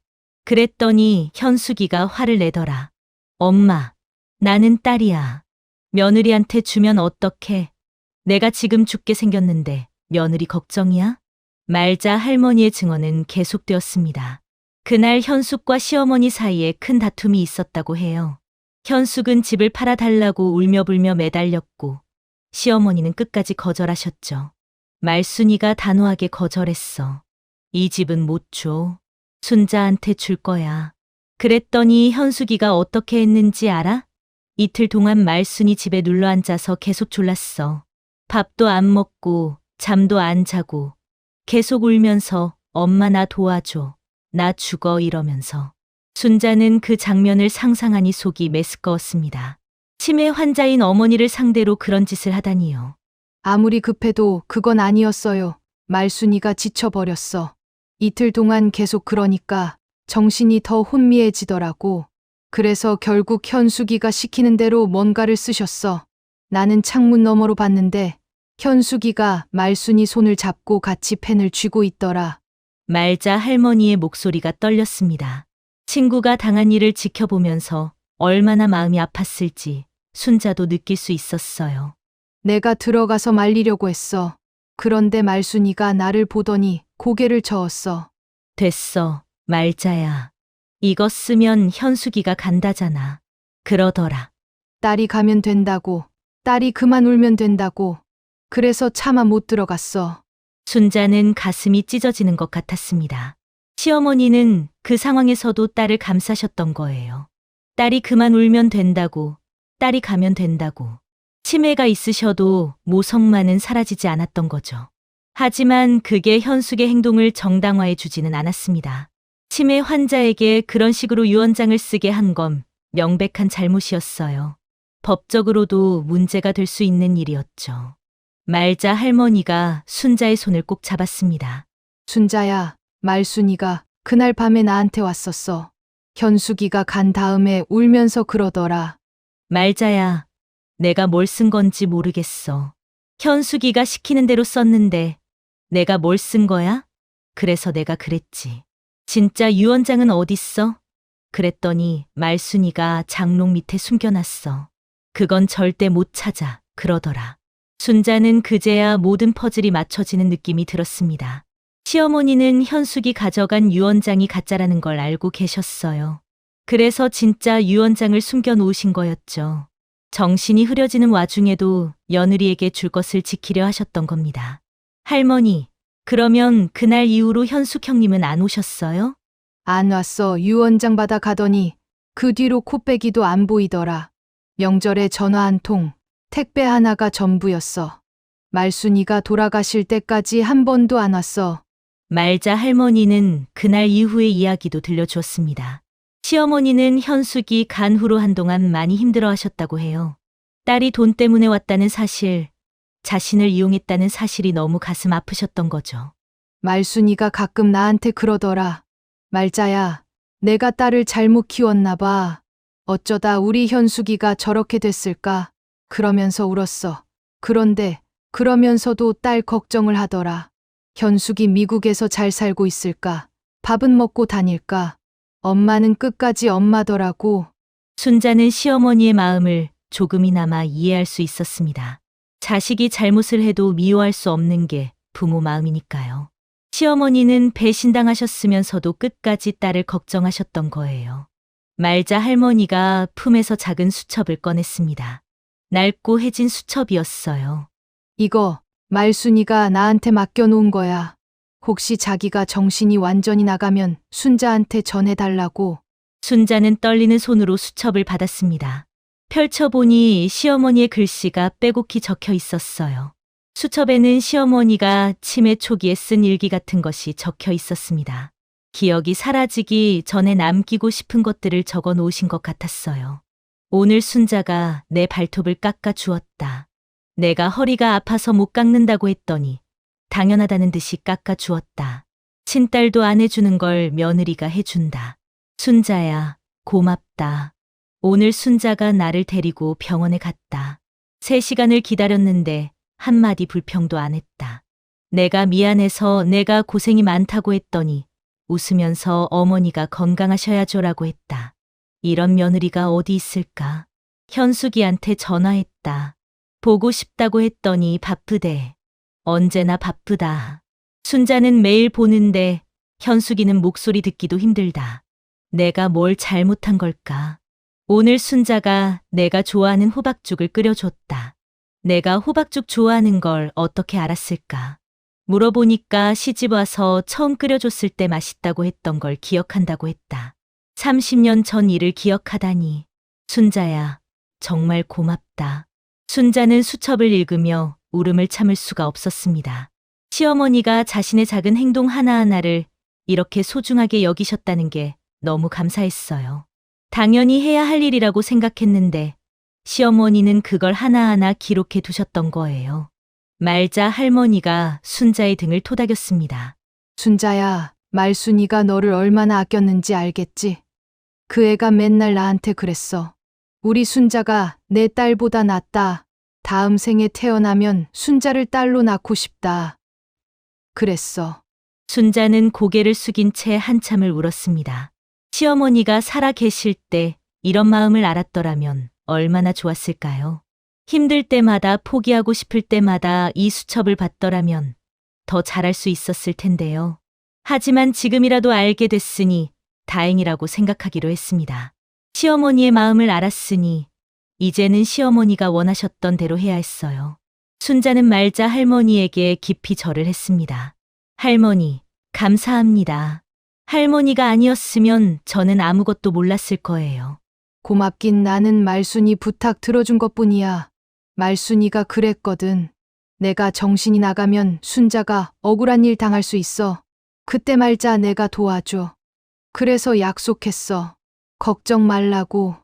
그랬더니 현숙이가 화를 내더라. 엄마, 나는 딸이야. 며느리한테 주면 어떡해? 내가 지금 죽게 생겼는데 며느리 걱정이야? 말자 할머니의 증언은 계속되었습니다. 그날 현숙과 시어머니 사이에 큰 다툼이 있었다고 해요. 현숙은 집을 팔아달라고 울며불며 매달렸고 시어머니는 끝까지 거절하셨죠. 말순이가 단호하게 거절했어. 이 집은 못 줘. 순자한테 줄 거야. 그랬더니 현숙이가 어떻게 했는지 알아? 이틀 동안 말순이 집에 눌러 앉아서 계속 졸랐어. 밥도 안 먹고 잠도 안 자고 계속 울면서 엄마 나 도와줘. 나 죽어 이러면서. 순자는 그 장면을 상상하니 속이 메스꺼웠습니다. 치매 환자인 어머니를 상대로 그런 짓을 하다니요. 아무리 급해도 그건 아니었어요. 말순이가 지쳐버렸어. 이틀 동안 계속 그러니까 정신이 더 혼미해지더라고. 그래서 결국 현숙이가 시키는 대로 뭔가를 쓰셨어. 나는 창문 너머로 봤는데 현숙이가 말순이 손을 잡고 같이 펜을 쥐고 있더라. 말자 할머니의 목소리가 떨렸습니다. 친구가 당한 일을 지켜보면서 얼마나 마음이 아팠을지 순자도 느낄 수 있었어요. 내가 들어가서 말리려고 했어. 그런데 말순이가 나를 보더니 고개를 저었어. 됐어, 말자야. 이거 쓰면 현숙이가 간다잖아. 그러더라. 딸이 가면 된다고. 딸이 그만 울면 된다고. 그래서 차마 못 들어갔어. 순자는 가슴이 찢어지는 것 같았습니다. 시어머니는 그 상황에서도 딸을 감싸셨던 거예요. 딸이 그만 울면 된다고, 딸이 가면 된다고. 치매가 있으셔도 모성만은 사라지지 않았던 거죠. 하지만 그게 현숙의 행동을 정당화해 주지는 않았습니다. 치매 환자에게 그런 식으로 유언장을 쓰게 한 건 명백한 잘못이었어요. 법적으로도 문제가 될 수 있는 일이었죠. 말자 할머니가 순자의 손을 꼭 잡았습니다. 순자야, 말순이가 그날 밤에 나한테 왔었어. 현숙이가 간 다음에 울면서 그러더라. 말자야, 내가 뭘 쓴 건지 모르겠어. 현숙이가 시키는 대로 썼는데 내가 뭘 쓴 거야? 그래서 내가 그랬지. 진짜 유언장은 어딨어? 그랬더니 말순이가 장롱 밑에 숨겨놨어. 그건 절대 못 찾아. 그러더라. 순자는 그제야 모든 퍼즐이 맞춰지는 느낌이 들었습니다. 시어머니는 현숙이 가져간 유언장이 가짜라는 걸 알고 계셨어요. 그래서 진짜 유언장을 숨겨 놓으신 거였죠. 정신이 흐려지는 와중에도 며느리에게 줄 것을 지키려 하셨던 겁니다. 할머니, 그러면 그날 이후로 현숙 형님은 안 오셨어요? 안 왔어. 유언장 받아 가더니 그 뒤로 코빼기도 안 보이더라. 명절에 전화 한 통, 택배 하나가 전부였어. 말순이가 돌아가실 때까지 한 번도 안 왔어. 말자 할머니는 그날 이후의 이야기도 들려주었습니다. 시어머니는 현숙이 간 후로 한동안 많이 힘들어 하셨다고 해요. 딸이 돈 때문에 왔다는 사실, 자신을 이용했다는 사실이 너무 가슴 아프셨던 거죠. 말순이가 가끔 나한테 그러더라. 말자야, 내가 딸을 잘못 키웠나 봐. 어쩌다 우리 현숙이가 저렇게 됐을까? 그러면서 울었어. 그런데 그러면서도 딸 걱정을 하더라. 현숙이 미국에서 잘 살고 있을까? 밥은 먹고 다닐까? 엄마는 끝까지 엄마더라고. 순자는 시어머니의 마음을 조금이나마 이해할 수 있었습니다. 자식이 잘못을 해도 미워할 수 없는 게 부모 마음이니까요. 시어머니는 배신당하셨으면서도 끝까지 딸을 걱정하셨던 거예요. 말자 할머니가 품에서 작은 수첩을 꺼냈습니다. 낡고 해진 수첩이었어요. 이거 말순이가 나한테 맡겨놓은 거야. 혹시 자기가 정신이 완전히 나가면 순자한테 전해달라고. 순자는 떨리는 손으로 수첩을 받았습니다. 펼쳐보니 시어머니의 글씨가 빼곡히 적혀 있었어요. 수첩에는 시어머니가 치매 초기에 쓴 일기 같은 것이 적혀 있었습니다. 기억이 사라지기 전에 남기고 싶은 것들을 적어 놓으신 것 같았어요. 오늘 순자가 내 발톱을 깎아 주었다. 내가 허리가 아파서 못 깎는다고 했더니 당연하다는 듯이 깎아 주었다. 친딸도 안 해주는 걸 며느리가 해준다. 순자야, 고맙다. 오늘 순자가 나를 데리고 병원에 갔다. 3시간을 기다렸는데 한마디 불평도 안 했다. 내가 미안해서 내가 고생이 많다고 했더니 웃으면서 어머니가 건강하셔야죠라고 했다. 이런 며느리가 어디 있을까? 현숙이한테 전화했다. 보고 싶다고 했더니 바쁘대. 언제나 바쁘다. 순자는 매일 보는데 현숙이는 목소리 듣기도 힘들다. 내가 뭘 잘못한 걸까? 오늘 순자가 내가 좋아하는 호박죽을 끓여줬다. 내가 호박죽 좋아하는 걸 어떻게 알았을까? 물어보니까 시집와서 처음 끓여줬을 때 맛있다고 했던 걸 기억한다고 했다. 30년 전 일을 기억하다니. 순자야, 정말 고맙다. 순자는 수첩을 읽으며 울음을 참을 수가 없었습니다. 시어머니가 자신의 작은 행동 하나하나를 이렇게 소중하게 여기셨다는 게 너무 감사했어요. 당연히 해야 할 일이라고 생각했는데 시어머니는 그걸 하나하나 기록해 두셨던 거예요. 말자 할머니가 순자의 등을 토닥였습니다. 순자야, 말순이가 너를 얼마나 아꼈는지 알겠지? 그 애가 맨날 나한테 그랬어. 우리 순자가 내 딸보다 낫다. 다음 생에 태어나면 순자를 딸로 낳고 싶다. 그랬어. 순자는 고개를 숙인 채 한참을 울었습니다. 시어머니가 살아 계실 때 이런 마음을 알았더라면 얼마나 좋았을까요? 힘들 때마다 포기하고 싶을 때마다 이 수첩을 봤더라면 더 잘할 수 있었을 텐데요. 하지만 지금이라도 알게 됐으니 다행이라고 생각하기로 했습니다. 시어머니의 마음을 알았으니 이제는 시어머니가 원하셨던 대로 해야 했어요. 순자는 말자 할머니에게 깊이 절을 했습니다. 할머니, 감사합니다. 할머니가 아니었으면 저는 아무것도 몰랐을 거예요. 고맙긴 나는 말순이 부탁 들어준 것뿐이야. 말순이가 그랬거든. 내가 정신이 나가면 순자가 억울한 일 당할 수 있어. 그때 말자 내가 도와줘. 그래서 약속했어. 걱정 말라고.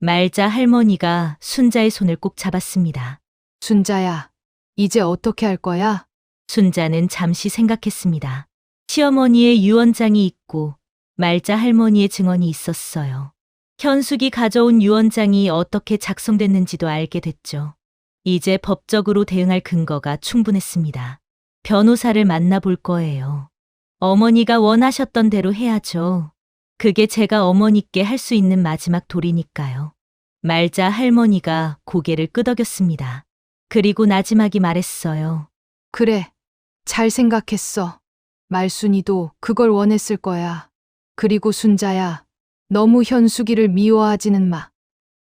말자 할머니가 순자의 손을 꼭 잡았습니다. 순자야, 이제 어떻게 할 거야? 순자는 잠시 생각했습니다. 시어머니의 유언장이 있고 말자 할머니의 증언이 있었어요. 현숙이 가져온 유언장이 어떻게 작성됐는지도 알게 됐죠. 이제 법적으로 대응할 근거가 충분했습니다. 변호사를 만나볼 거예요. 어머니가 원하셨던 대로 해야죠. 그게 제가 어머니께 할 수 있는 마지막 도리니까요. 말자 할머니가 고개를 끄덕였습니다. 그리고 나지막이 말했어요. 그래, 잘 생각했어. 말순이도 그걸 원했을 거야. 그리고 순자야, 너무 현숙이를 미워하지는 마.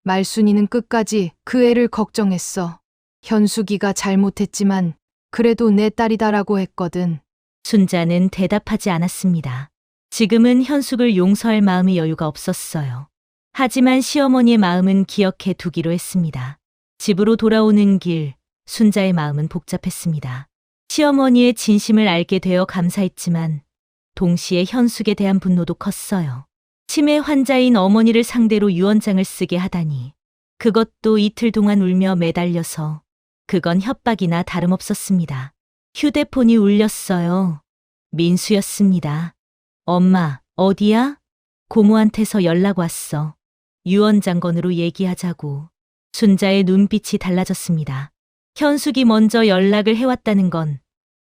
말순이는 끝까지 그 애를 걱정했어. 현숙이가 잘못했지만 그래도 내 딸이다라고 했거든. 순자는 대답하지 않았습니다. 지금은 현숙을 용서할 마음의 여유가 없었어요. 하지만 시어머니의 마음은 기억해 두기로 했습니다. 집으로 돌아오는 길, 순자의 마음은 복잡했습니다. 시어머니의 진심을 알게 되어 감사했지만 동시에 현숙에 대한 분노도 컸어요. 치매 환자인 어머니를 상대로 유언장을 쓰게 하다니. 그것도 이틀 동안 울며 매달려서. 그건 협박이나 다름없었습니다. 휴대폰이 울렸어요. 민수였습니다. 엄마, 어디야? 고모한테서 연락 왔어. 유언장건으로 얘기하자고. 순자의 눈빛이 달라졌습니다. 현숙이 먼저 연락을 해왔다는 건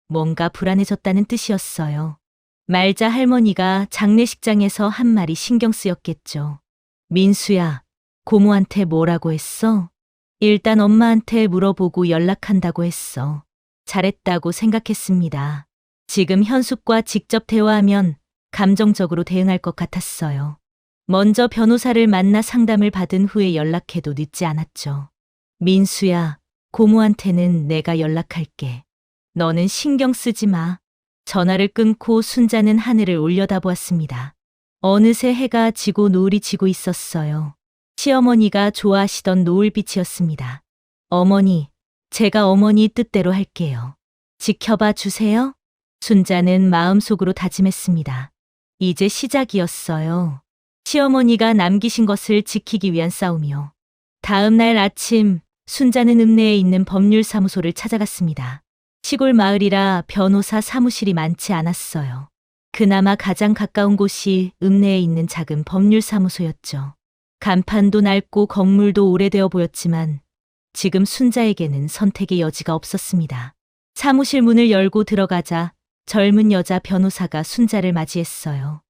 뭔가 불안해졌다는 뜻이었어요. 말자 할머니가 장례식장에서 한 말이 신경 쓰였겠죠. 민수야, 고모한테 뭐라고 했어? 일단 엄마한테 물어보고 연락한다고 했어. 잘했다고 생각했습니다. 지금 현숙과 직접 대화하면 감정적으로 대응할 것 같았어요. 먼저 변호사를 만나 상담을 받은 후에 연락해도 늦지 않았죠. 민수야, 고모한테는 내가 연락할게. 너는 신경 쓰지 마. 전화를 끊고 순자는 하늘을 올려다보았습니다. 어느새 해가 지고 노을이 지고 있었어요. 시어머니가 좋아하시던 노을빛이었습니다. 어머니, 제가 어머니 뜻대로 할게요. 지켜봐 주세요. 순자는 마음속으로 다짐했습니다. 이제 시작이었어요. 시어머니가 남기신 것을 지키기 위한 싸움이요. 다음 날 아침, 순자는 읍내에 있는 법률사무소를 찾아갔습니다. 시골 마을이라 변호사 사무실이 많지 않았어요. 그나마 가장 가까운 곳이 읍내에 있는 작은 법률사무소였죠. 간판도 낡고 건물도 오래되어 보였지만 지금 순자에게는 선택의 여지가 없었습니다. 사무실 문을 열고 들어가자 젊은 여자 변호사가 순자를 맞이했어요.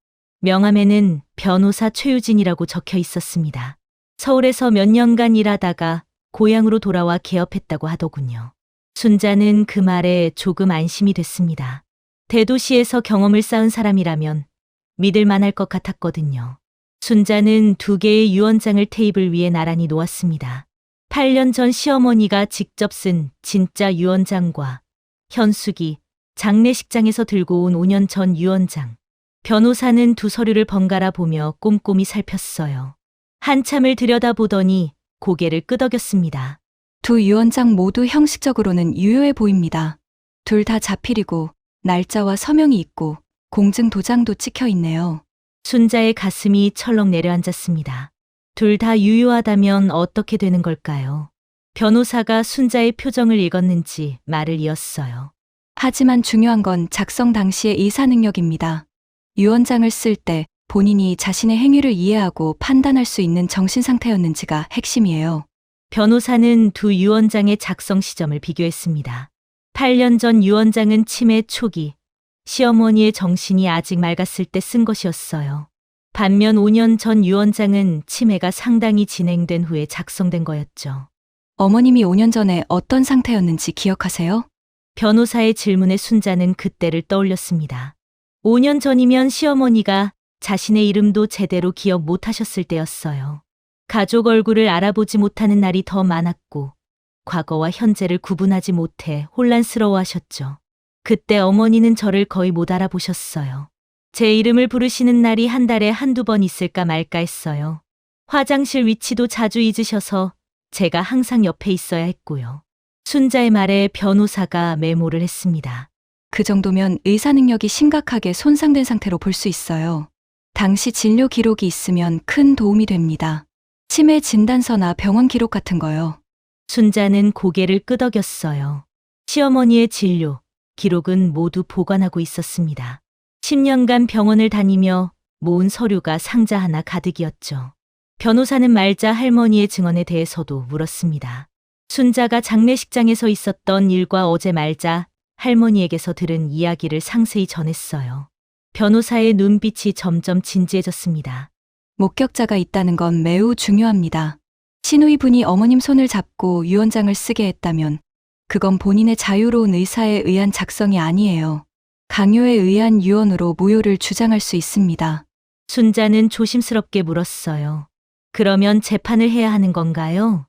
명함에는 변호사 최유진이라고 적혀 있었습니다. 서울에서 몇 년간 일하다가 고향으로 돌아와 개업했다고 하더군요. 순자는 그 말에 조금 안심이 됐습니다. 대도시에서 경험을 쌓은 사람이라면 믿을 만할 것 같았거든요. 순자는 2개의 유언장을 테이블 위에 나란히 놓았습니다. 8년 전 시어머니가 직접 쓴 진짜 유언장과 현숙이 장례식장에서 들고 온 5년 전 유언장. 변호사는 두 서류를 번갈아 보며 꼼꼼히 살폈어요. 한참을 들여다보더니 고개를 끄덕였습니다. 두 유언장 모두 형식적으로는 유효해 보입니다. 둘 다 자필이고 날짜와 서명이 있고 공증 도장도 찍혀 있네요. 순자의 가슴이 철렁 내려앉았습니다. 둘 다 유효하다면 어떻게 되는 걸까요? 변호사가 순자의 표정을 읽었는지 말을 이었어요. 하지만 중요한 건 작성 당시의 의사 능력입니다. 유언장을 쓸 때 본인이 자신의 행위를 이해하고 판단할 수 있는 정신 상태였는지가 핵심이에요. 변호사는 두 유언장의 작성 시점을 비교했습니다. 8년 전 유언장은 치매 초기, 시어머니의 정신이 아직 맑았을 때 쓴 것이었어요. 반면 5년 전 유언장은 치매가 상당히 진행된 후에 작성된 거였죠. 어머님이 5년 전에 어떤 상태였는지 기억하세요? 변호사의 질문에 순자는 그때를 떠올렸습니다. 5년 전이면 시어머니가 자신의 이름도 제대로 기억 못하셨을 때였어요. 가족 얼굴을 알아보지 못하는 날이 더 많았고 과거와 현재를 구분하지 못해 혼란스러워하셨죠. 그때 어머니는 저를 거의 못 알아보셨어요. 제 이름을 부르시는 날이 한 달에 한두 번 있을까 말까 했어요. 화장실 위치도 자주 잊으셔서 제가 항상 옆에 있어야 했고요. 순자의 말에 변호사가 메모를 했습니다. 그 정도면 의사 능력이 심각하게 손상된 상태로 볼 수 있어요. 당시 진료 기록이 있으면 큰 도움이 됩니다. 치매 진단서나 병원 기록 같은 거요. 순자는 고개를 끄덕였어요. 시어머니의 진료, 기록은 모두 보관하고 있었습니다. 10년간 병원을 다니며 모은 서류가 상자 하나 가득이었죠. 변호사는 말자 할머니의 증언에 대해서도 물었습니다. 순자가 장례식장에서 있었던 일과 어제 말자 할머니에게서 들은 이야기를 상세히 전했어요. 변호사의 눈빛이 점점 진지해졌습니다. 목격자가 있다는 건 매우 중요합니다. 시누이분이 어머님 손을 잡고 유언장을 쓰게 했다면 그건 본인의 자유로운 의사에 의한 작성이 아니에요. 강요에 의한 유언으로 무효를 주장할 수 있습니다. 순자는 조심스럽게 물었어요. 그러면 재판을 해야 하는 건가요?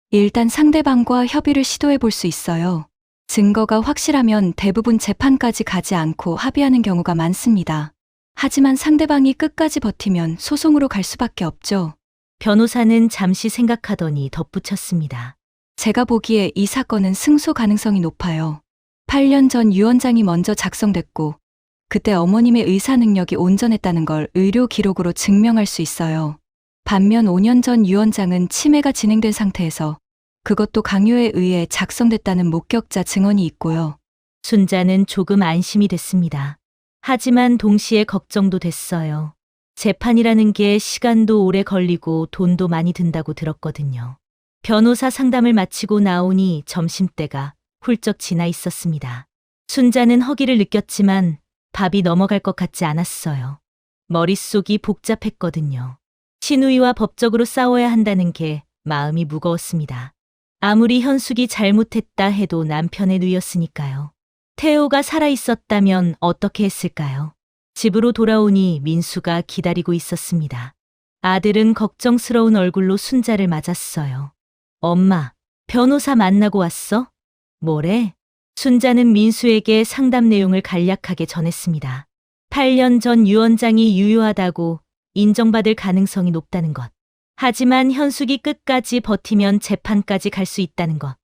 일단 상대방과 협의를 시도해 볼 수 있어요. 증거가 확실하면 대부분 재판까지 가지 않고 합의하는 경우가 많습니다. 하지만 상대방이 끝까지 버티면 소송으로 갈 수밖에 없죠. 변호사는 잠시 생각하더니 덧붙였습니다. 제가 보기에 이 사건은 승소 가능성이 높아요. 8년 전 유언장이 먼저 작성됐고 그때 어머님의 의사 능력이 온전했다는 걸 의료 기록으로 증명할 수 있어요. 반면 5년 전 유언장은 치매가 진행된 상태에서 그것도 강요에 의해 작성됐다는 목격자 증언이 있고요. 순자는 조금 안심이 됐습니다. 하지만 동시에 걱정도 됐어요. 재판이라는 게 시간도 오래 걸리고 돈도 많이 든다고 들었거든요. 변호사 상담을 마치고 나오니 점심때가 훌쩍 지나 있었습니다. 순자는 허기를 느꼈지만 밥이 넘어갈 것 같지 않았어요. 머릿속이 복잡했거든요. 시누이와 법적으로 싸워야 한다는 게 마음이 무거웠습니다. 아무리 현숙이 잘못했다 해도 남편의 누이였으니까요. 태호가 살아있었다면 어떻게 했을까요? 집으로 돌아오니 민수가 기다리고 있었습니다. 아들은 걱정스러운 얼굴로 순자를 맞았어요. 엄마, 변호사 만나고 왔어? 뭐래? 순자는 민수에게 상담 내용을 간략하게 전했습니다. 8년 전 유언장이 유효하다고 인정받을 가능성이 높다는 것. 하지만 현숙이 끝까지 버티면 재판까지 갈 수 있다는 것.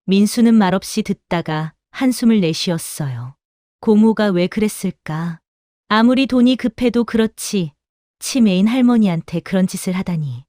민수는 말없이 듣다가 한숨을 내쉬었어요. 고모가 왜 그랬을까? 아무리 돈이 급해도 그렇지 치매인 할머니한테 그런 짓을 하다니.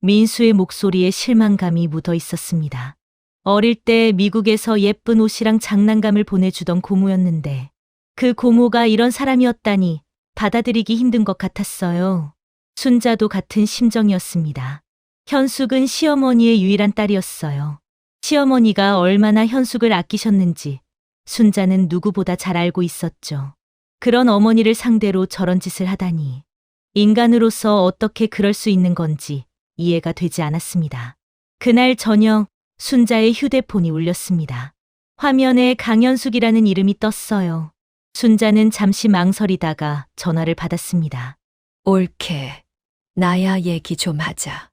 민수의 목소리에 실망감이 묻어 있었습니다. 어릴 때 미국에서 예쁜 옷이랑 장난감을 보내주던 고모였는데 그 고모가 이런 사람이었다니 받아들이기 힘든 것 같았어요. 순자도 같은 심정이었습니다. 현숙은 시어머니의 유일한 딸이었어요. 시어머니가 얼마나 현숙을 아끼셨는지 순자는 누구보다 잘 알고 있었죠. 그런 어머니를 상대로 저런 짓을 하다니. 인간으로서 어떻게 그럴 수 있는 건지 이해가 되지 않았습니다. 그날 저녁 순자의 휴대폰이 울렸습니다. 화면에 강현숙이라는 이름이 떴어요. 순자는 잠시 망설이다가 전화를 받았습니다. 옳게. 나야 얘기 좀 하자.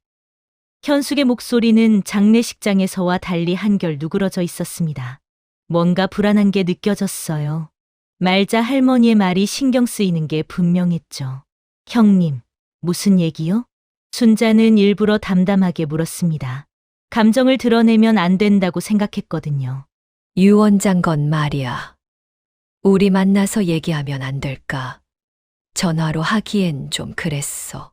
현숙의 목소리는 장례식장에서와 달리 한결 누그러져 있었습니다. 뭔가 불안한 게 느껴졌어요. 말자 할머니의 말이 신경 쓰이는 게 분명했죠. 형님, 무슨 얘기요? 순자는 일부러 담담하게 물었습니다. 감정을 드러내면 안 된다고 생각했거든요. 유 원장 건 말이야. 우리 만나서 얘기하면 안 될까? 전화로 하기엔 좀 그랬어.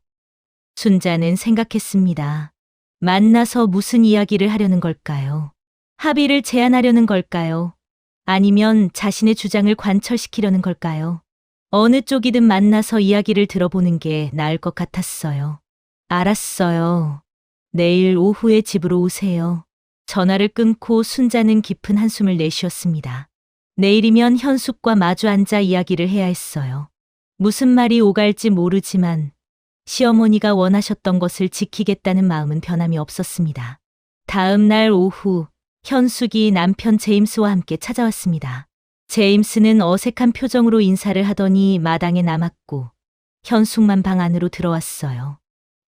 순자는 생각했습니다. 만나서 무슨 이야기를 하려는 걸까요? 합의를 제안하려는 걸까요? 아니면 자신의 주장을 관철시키려는 걸까요? 어느 쪽이든 만나서 이야기를 들어보는 게 나을 것 같았어요. 알았어요. 내일 오후에 집으로 오세요. 전화를 끊고 순자는 깊은 한숨을 내쉬었습니다. 내일이면 현숙과 마주 앉아 이야기를 해야 했어요. 무슨 말이 오갈지 모르지만 시어머니가 원하셨던 것을 지키겠다는 마음은 변함이 없었습니다. 다음 날 오후 현숙이 남편 제임스와 함께 찾아왔습니다. 제임스는 어색한 표정으로 인사를 하더니 마당에 남았고 현숙만 방 안으로 들어왔어요.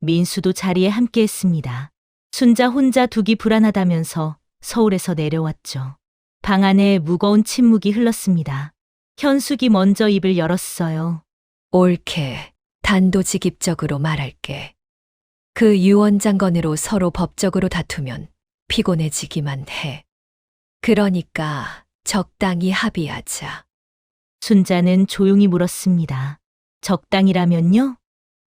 민수도 자리에 함께 했습니다. 순자 혼자 두기 불안하다면서 서울에서 내려왔죠. 방 안에 무거운 침묵이 흘렀습니다. 현숙이 먼저 입을 열었어요. 옳게. 단도직입적으로 말할게. 그 유 원장 건으로 서로 법적으로 다투면 피곤해지기만 해. 그러니까 적당히 합의하자. 순자는 조용히 물었습니다. 적당이라면요?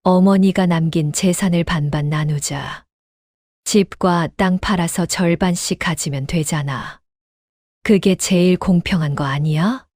어머니가 남긴 재산을 반반 나누자. 집과 땅 팔아서 절반씩 가지면 되잖아. 그게 제일 공평한 거 아니야?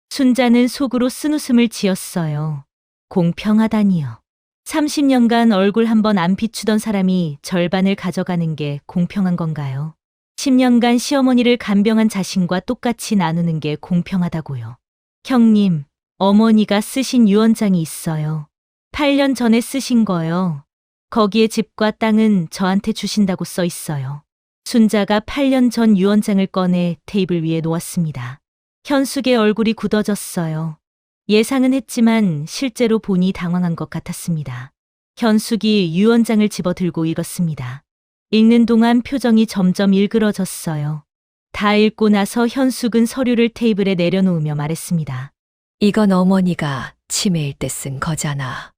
순자는 속으로 쓴웃음을 지었어요. 공평하다니요. 30년간 얼굴 한 번 안 비추던 사람이 절반을 가져가는 게 공평한 건가요? 10년간 시어머니를 간병한 자신과 똑같이 나누는 게 공평하다고요. 형님, 어머니가 쓰신 유언장이 있어요. 8년 전에 쓰신 거요. 거기에 집과 땅은 저한테 주신다고 써 있어요. 순자가 8년 전 유언장을 꺼내 테이블 위에 놓았습니다. 현숙의 얼굴이 굳어졌어요. 예상은 했지만 실제로 보니 당황한 것 같았습니다. 현숙이 유언장을 집어들고 읽었습니다. 읽는 동안 표정이 점점 일그러졌어요. 다 읽고 나서 현숙은 서류를 테이블에 내려놓으며 말했습니다. 이건 어머니가 치매일 때 쓴 거잖아.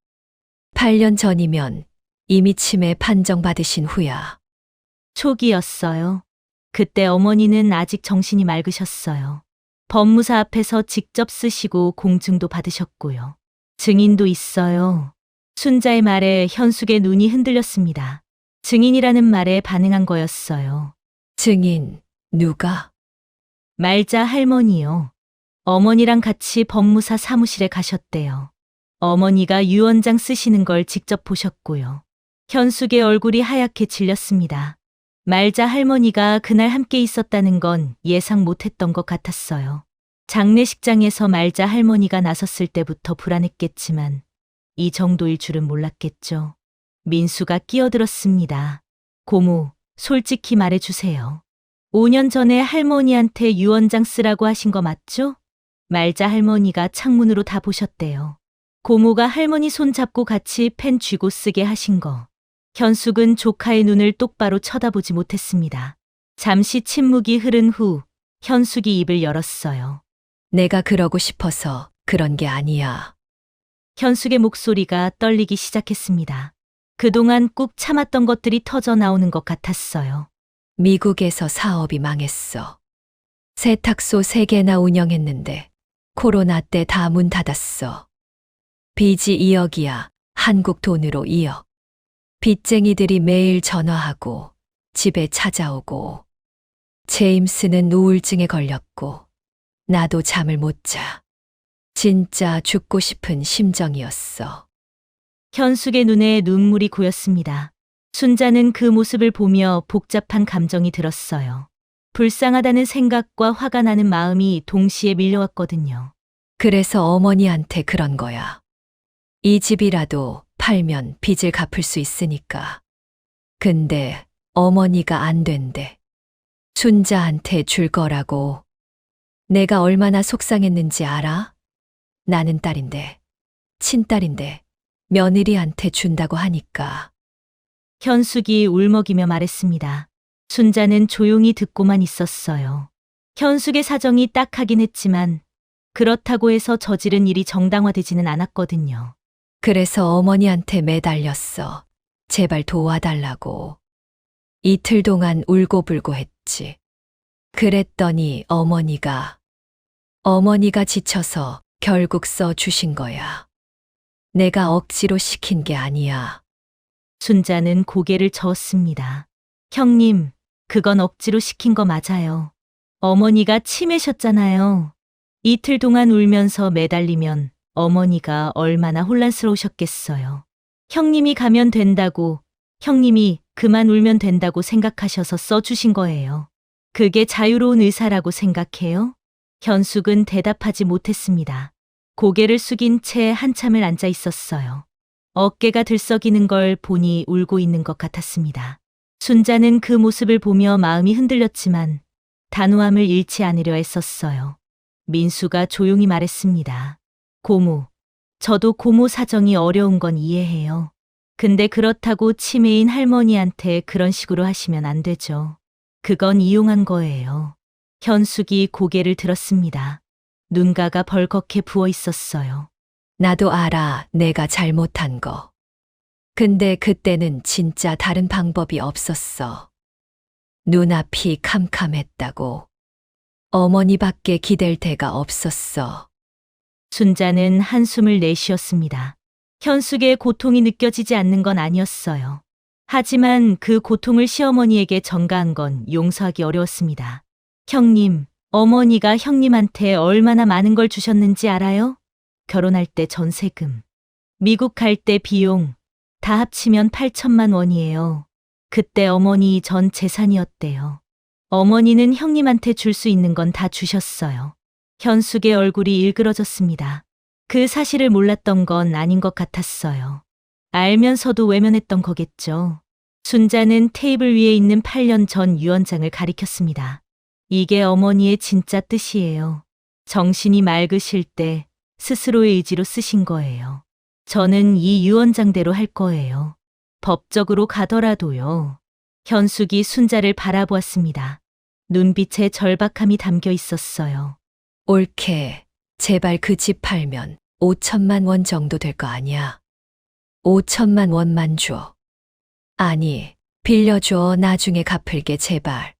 8년 전이면 이미 치매 판정받으신 후야. 초기였어요. 그때 어머니는 아직 정신이 맑으셨어요. 법무사 앞에서 직접 쓰시고 공증도 받으셨고요. 증인도 있어요. 순자의 말에 현숙의 눈이 흔들렸습니다. 증인이라는 말에 반응한 거였어요. 증인, 누가? 말자 할머니요. 어머니랑 같이 법무사 사무실에 가셨대요. 어머니가 유언장 쓰시는 걸 직접 보셨고요. 현숙의 얼굴이 하얗게 질렸습니다. 말자 할머니가 그날 함께 있었다는 건 예상 못했던 것 같았어요. 장례식장에서 말자 할머니가 나섰을 때부터 불안했겠지만 이 정도일 줄은 몰랐겠죠. 민수가 끼어들었습니다. 고모, 솔직히 말해주세요. 5년 전에 할머니한테 유언장 쓰라고 하신 거 맞죠? 말자 할머니가 창문으로 다 보셨대요. 고모가 할머니 손 잡고 같이 펜 쥐고 쓰게 하신 거. 현숙은 조카의 눈을 똑바로 쳐다보지 못했습니다. 잠시 침묵이 흐른 후 현숙이 입을 열었어요. 내가 그러고 싶어서 그런 게 아니야. 현숙의 목소리가 떨리기 시작했습니다. 그동안 꾹 참았던 것들이 터져 나오는 것 같았어요. 미국에서 사업이 망했어. 세탁소 3개나 운영했는데 코로나 때 다 문 닫았어. 빚이 2억이야. 한국 돈으로 2억. 빚쟁이들이 매일 전화하고 집에 찾아오고 제임스는 우울증에 걸렸고 나도 잠을 못 자. 진짜 죽고 싶은 심정이었어. 현숙의 눈에 눈물이 고였습니다. 순자는 그 모습을 보며 복잡한 감정이 들었어요. 불쌍하다는 생각과 화가 나는 마음이 동시에 밀려왔거든요. 그래서 어머니한테 그런 거야. 이 집이라도 팔면 빚을 갚을 수 있으니까. 근데 어머니가 안 된대. 순자한테 줄 거라고. 내가 얼마나 속상했는지 알아? 나는 딸인데, 친딸인데, 며느리한테 준다고 하니까. 현숙이 울먹이며 말했습니다. 순자는 조용히 듣고만 있었어요. 현숙의 사정이 딱하긴 했지만 그렇다고 해서 저지른 일이 정당화되지는 않았거든요. 그래서 어머니한테 매달렸어. 제발 도와달라고. 이틀 동안 울고불고 했지. 그랬더니 어머니가 지쳐서 결국 써주신 거야. 내가 억지로 시킨 게 아니야. 순자는 고개를 저었습니다. 형님, 그건 억지로 시킨 거 맞아요. 어머니가 치매셨잖아요. 이틀 동안 울면서 매달리면 어머니가 얼마나 혼란스러우셨겠어요. 형님이 가면 된다고, 형님이 그만 울면 된다고 생각하셔서 써주신 거예요. 그게 자유로운 의사라고 생각해요? 현숙은 대답하지 못했습니다. 고개를 숙인 채 한참을 앉아 있었어요. 어깨가 들썩이는 걸 보니 울고 있는 것 같았습니다. 순자는 그 모습을 보며 마음이 흔들렸지만 단호함을 잃지 않으려 애썼어요. 민수가 조용히 말했습니다. 고모, 저도 고모 사정이 어려운 건 이해해요. 근데 그렇다고 치매인 할머니한테 그런 식으로 하시면 안 되죠. 그건 이용한 거예요. 현숙이 고개를 들었습니다. 눈가가 벌겋게 부어 있었어요. 나도 알아, 내가 잘못한 거. 근데 그때는 진짜 다른 방법이 없었어. 눈앞이 캄캄했다고. 어머니밖에 기댈 데가 없었어. 순자는 한숨을 내쉬었습니다. 현숙의 고통이 느껴지지 않는 건 아니었어요. 하지만 그 고통을 시어머니에게 전가한 건 용서하기 어려웠습니다. 형님, 어머니가 형님한테 얼마나 많은 걸 주셨는지 알아요? 결혼할 때 전세금, 미국 갈 때 비용, 다 합치면 8천만 원이에요. 그때 어머니 전 재산이었대요. 어머니는 형님한테 줄 수 있는 건 다 주셨어요. 현숙의 얼굴이 일그러졌습니다. 그 사실을 몰랐던 건 아닌 것 같았어요. 알면서도 외면했던 거겠죠. 순자는 테이블 위에 있는 8년 전 유언장을 가리켰습니다. 이게 어머니의 진짜 뜻이에요. 정신이 맑으실 때 스스로의 의지로 쓰신 거예요. 저는 이 유언장대로 할 거예요. 법적으로 가더라도요. 현숙이 순자를 바라보았습니다. 눈빛에 절박함이 담겨 있었어요. 옳게, 제발 그 집 팔면 5천만 원 정도 될 거 아니야. 5천만 원만 줘. 아니, 빌려줘. 나중에 갚을게, 제발.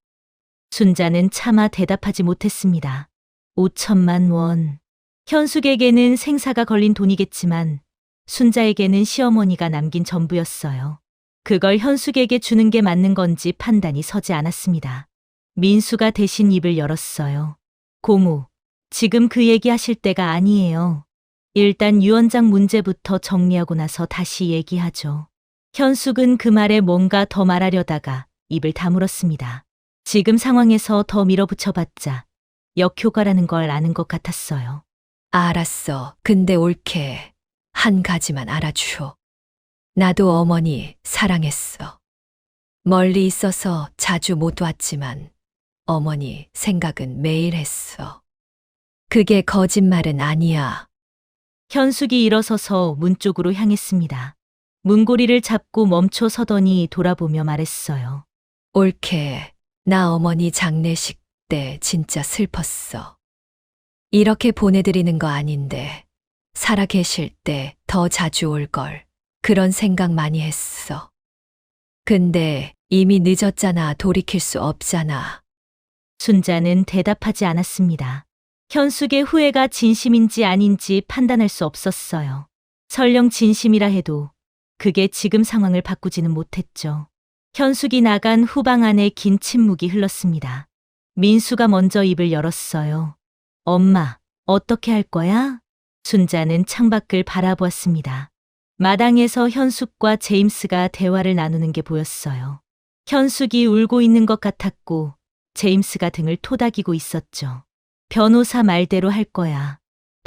순자는 차마 대답하지 못했습니다. 5천만 원. 현숙에게는 생사가 걸린 돈이겠지만 순자에게는 시어머니가 남긴 전부였어요. 그걸 현숙에게 주는 게 맞는 건지 판단이 서지 않았습니다. 민수가 대신 입을 열었어요. 고모, 지금 그 얘기하실 때가 아니에요. 일단 유언장 문제부터 정리하고 나서 다시 얘기하죠. 현숙은 그 말에 뭔가 더 말하려다가 입을 다물었습니다. 지금 상황에서 더 밀어붙여봤자 역효과라는 걸 아는 것 같았어요. 알았어. 근데 옳게 한 가지만 알아주오. 나도 어머니 사랑했어. 멀리 있어서 자주 못 왔지만 어머니 생각은 매일 했어. 그게 거짓말은 아니야. 현숙이 일어서서 문 쪽으로 향했습니다. 문고리를 잡고 멈춰 서더니 돌아보며 말했어요. 옳게, 나 어머니 장례식 때 진짜 슬펐어. 이렇게 보내드리는 거 아닌데 살아 계실 때 더 자주 올 걸. 그런 생각 많이 했어. 근데 이미 늦었잖아. 돌이킬 수 없잖아. 순자는 대답하지 않았습니다. 현숙의 후회가 진심인지 아닌지 판단할 수 없었어요. 설령 진심이라 해도 그게 지금 상황을 바꾸지는 못했죠. 현숙이 나간 후방 안에 긴 침묵이 흘렀습니다. 민수가 먼저 입을 열었어요. 엄마, 어떻게 할 거야? 순자는 창밖을 바라보았습니다. 마당에서 현숙과 제임스가 대화를 나누는 게 보였어요. 현숙이 울고 있는 것 같았고 제임스가 등을 토닥이고 있었죠. 변호사 말대로 할 거야.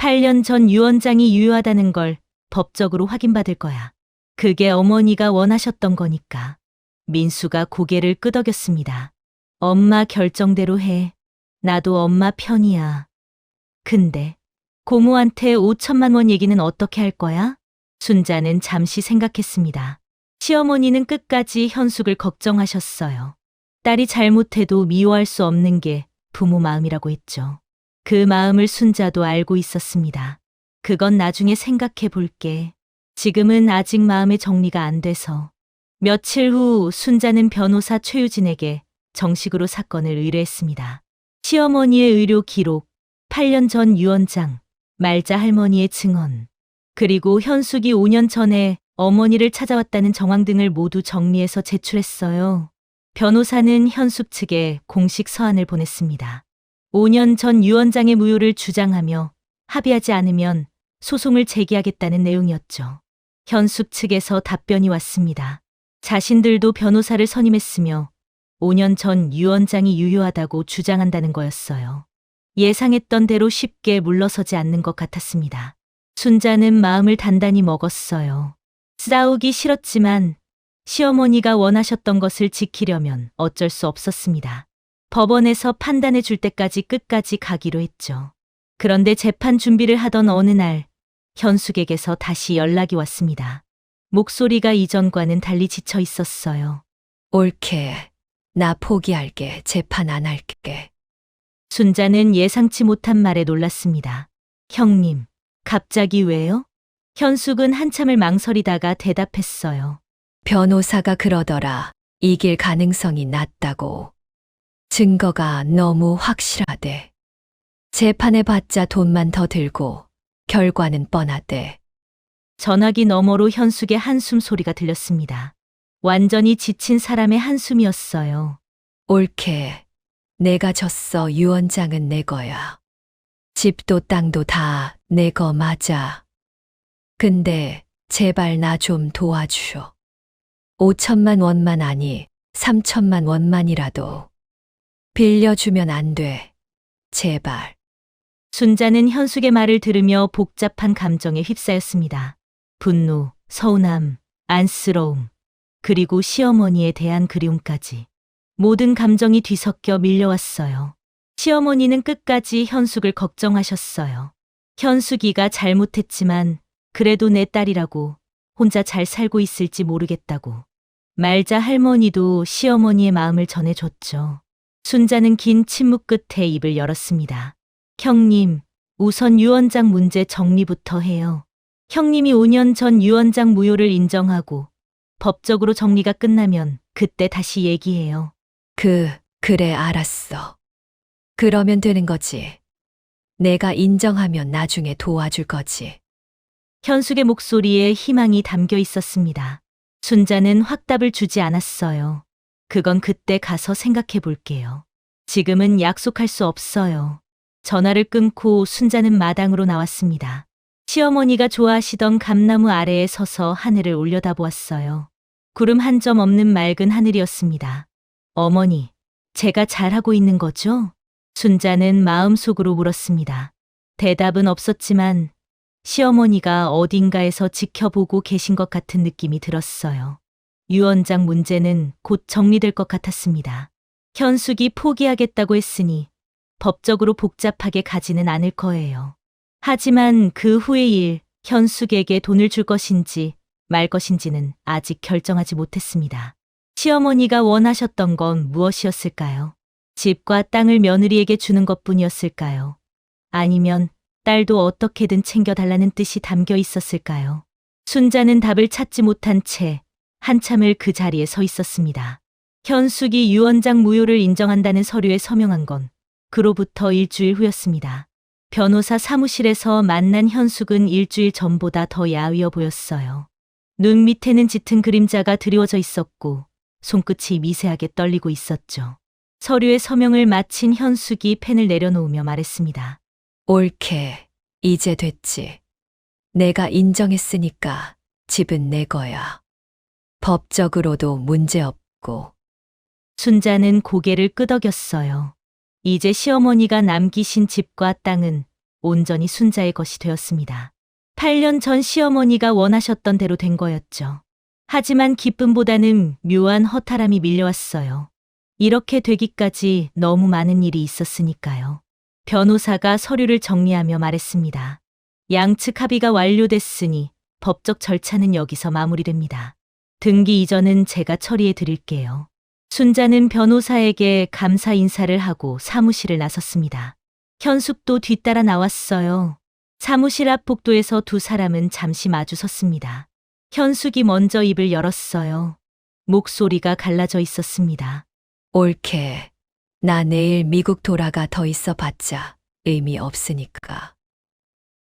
8년 전 유언장이 유효하다는 걸 법적으로 확인받을 거야. 그게 어머니가 원하셨던 거니까. 민수가 고개를 끄덕였습니다. 엄마 결정대로 해. 나도 엄마 편이야. 근데 고모한테 5천만 원 얘기는 어떻게 할 거야? 순자는 잠시 생각했습니다. 시어머니는 끝까지 현숙을 걱정하셨어요. 딸이 잘못해도 미워할 수 없는 게 부모 마음이라고 했죠. 그 마음을 순자도 알고 있었습니다. 그건 나중에 생각해 볼게. 지금은 아직 마음의 정리가 안 돼서. 며칠 후 순자는 변호사 최유진에게 정식으로 사건을 의뢰했습니다. 시어머니의 의료 기록, 8년 전 유언장, 말자 할머니의 증언, 그리고 현숙이 5년 전에 어머니를 찾아왔다는 정황 등을 모두 정리해서 제출했어요. 변호사는 현숙 측에 공식 서한을 보냈습니다. 5년 전 유언장의 무효를 주장하며 합의하지 않으면 소송을 제기하겠다는 내용이었죠. 현숙 측에서 답변이 왔습니다. 자신들도 변호사를 선임했으며 5년 전 유언장이 유효하다고 주장한다는 거였어요. 예상했던 대로 쉽게 물러서지 않는 것 같았습니다. 순자는 마음을 단단히 먹었어요. 싸우기 싫었지만 시어머니가 원하셨던 것을 지키려면 어쩔 수 없었습니다. 법원에서 판단해 줄 때까지 끝까지 가기로 했죠. 그런데 재판 준비를 하던 어느 날 현숙에게서 다시 연락이 왔습니다. 목소리가 이전과는 달리 지쳐 있었어요. 옳게. 나 포기할게. 재판 안 할게. 순자는 예상치 못한 말에 놀랐습니다. 형님, 갑자기 왜요? 현숙은 한참을 망설이다가 대답했어요. 변호사가 그러더라. 이길 가능성이 낮다고. 증거가 너무 확실하대. 재판에 봤자 돈만 더 들고 결과는 뻔하대. 전화기 너머로 현숙의 한숨 소리가 들렸습니다. 완전히 지친 사람의 한숨이었어요. 옳게. 내가 졌어. 유언장은 내 거야. 집도 땅도 다 내 거 맞아. 근데 제발 나 좀 도와줘. 5천만 원만 아니 3천만 원만이라도 빌려주면 안 돼. 제발. 순자는 현숙의 말을 들으며 복잡한 감정에 휩싸였습니다. 분노, 서운함, 안쓰러움, 그리고 시어머니에 대한 그리움까지. 모든 감정이 뒤섞여 밀려왔어요. 시어머니는 끝까지 현숙을 걱정하셨어요. 현숙이가 잘못했지만 그래도 내 딸이라고 혼자 잘 살고 있을지 모르겠다고. 말자 할머니도 시어머니의 마음을 전해줬죠. 순자는 긴 침묵 끝에 입을 열었습니다. 형님, 우선 유언장 문제 정리부터 해요. 형님이 5년 전 유언장 무효를 인정하고 법적으로 정리가 끝나면 그때 다시 얘기해요. 그래, 알았어. 그러면 되는 거지. 내가 인정하면 나중에 도와줄 거지. 현숙의 목소리에 희망이 담겨 있었습니다. 순자는 확답을 주지 않았어요. 그건 그때 가서 생각해 볼게요. 지금은 약속할 수 없어요. 전화를 끊고 순자는 마당으로 나왔습니다. 시어머니가 좋아하시던 감나무 아래에 서서 하늘을 올려다보았어요. 구름 한 점 없는 맑은 하늘이었습니다. 어머니, 제가 잘하고 있는 거죠? 순자는 마음속으로 물었습니다. 대답은 없었지만 시어머니가 어딘가에서 지켜보고 계신 것 같은 느낌이 들었어요. 유언장 문제는 곧 정리될 것 같았습니다. 현숙이 포기하겠다고 했으니 법적으로 복잡하게 가지는 않을 거예요. 하지만 그 후의 일, 현숙에게 돈을 줄 것인지 말 것인지는 아직 결정하지 못했습니다. 시어머니가 원하셨던 건 무엇이었을까요? 집과 땅을 며느리에게 주는 것뿐이었을까요? 아니면 딸도 어떻게든 챙겨달라는 뜻이 담겨 있었을까요? 순자는 답을 찾지 못한 채 한참을 그 자리에 서 있었습니다. 현숙이 유언장 무효를 인정한다는 서류에 서명한 건 그로부터 일주일 후였습니다. 변호사 사무실에서 만난 현숙은 일주일 전보다 더 야위어 보였어요. 눈 밑에는 짙은 그림자가 드리워져 있었고 손끝이 미세하게 떨리고 있었죠. 서류에 서명을 마친 현숙이 펜을 내려놓으며 말했습니다. 옳게. 이제 됐지. 내가 인정했으니까 집은 내 거야. 법적으로도 문제 없고. 순자는 고개를 끄덕였어요. 이제 시어머니가 남기신 집과 땅은 온전히 순자의 것이 되었습니다. 8년 전 시어머니가 원하셨던 대로 된 거였죠. 하지만 기쁨보다는 묘한 허탈함이 밀려왔어요. 이렇게 되기까지 너무 많은 일이 있었으니까요. 변호사가 서류를 정리하며 말했습니다. 양측 합의가 완료됐으니 법적 절차는 여기서 마무리됩니다. 등기 이전은 제가 처리해 드릴게요. 순자는 변호사에게 감사 인사를 하고 사무실을 나섰습니다. 현숙도 뒤따라 나왔어요. 사무실 앞 복도에서 두 사람은 잠시 마주 섰습니다. 현숙이 먼저 입을 열었어요. 목소리가 갈라져 있었습니다. 옳게. 나 내일 미국 돌아가 더 있어 봤자 의미 없으니까.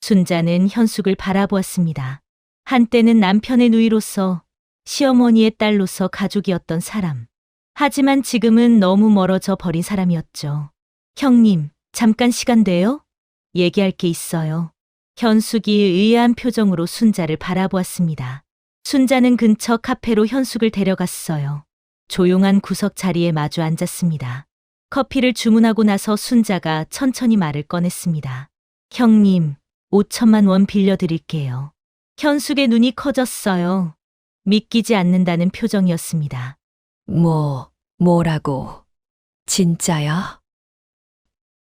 순자는 현숙을 바라보았습니다. 한때는 남편의 누이로서, 시어머니의 딸로서 가족이었던 사람. 하지만 지금은 너무 멀어져 버린 사람이었죠. 형님, 잠깐 시간 돼요? 얘기할 게 있어요. 현숙이 의아한 표정으로 순자를 바라보았습니다. 순자는 근처 카페로 현숙을 데려갔어요. 조용한 구석 자리에 마주 앉았습니다. 커피를 주문하고 나서 순자가 천천히 말을 꺼냈습니다. 형님, 5천만 원 빌려드릴게요. 현숙의 눈이 커졌어요. 믿기지 않는다는 표정이었습니다. 뭐라고? 진짜야?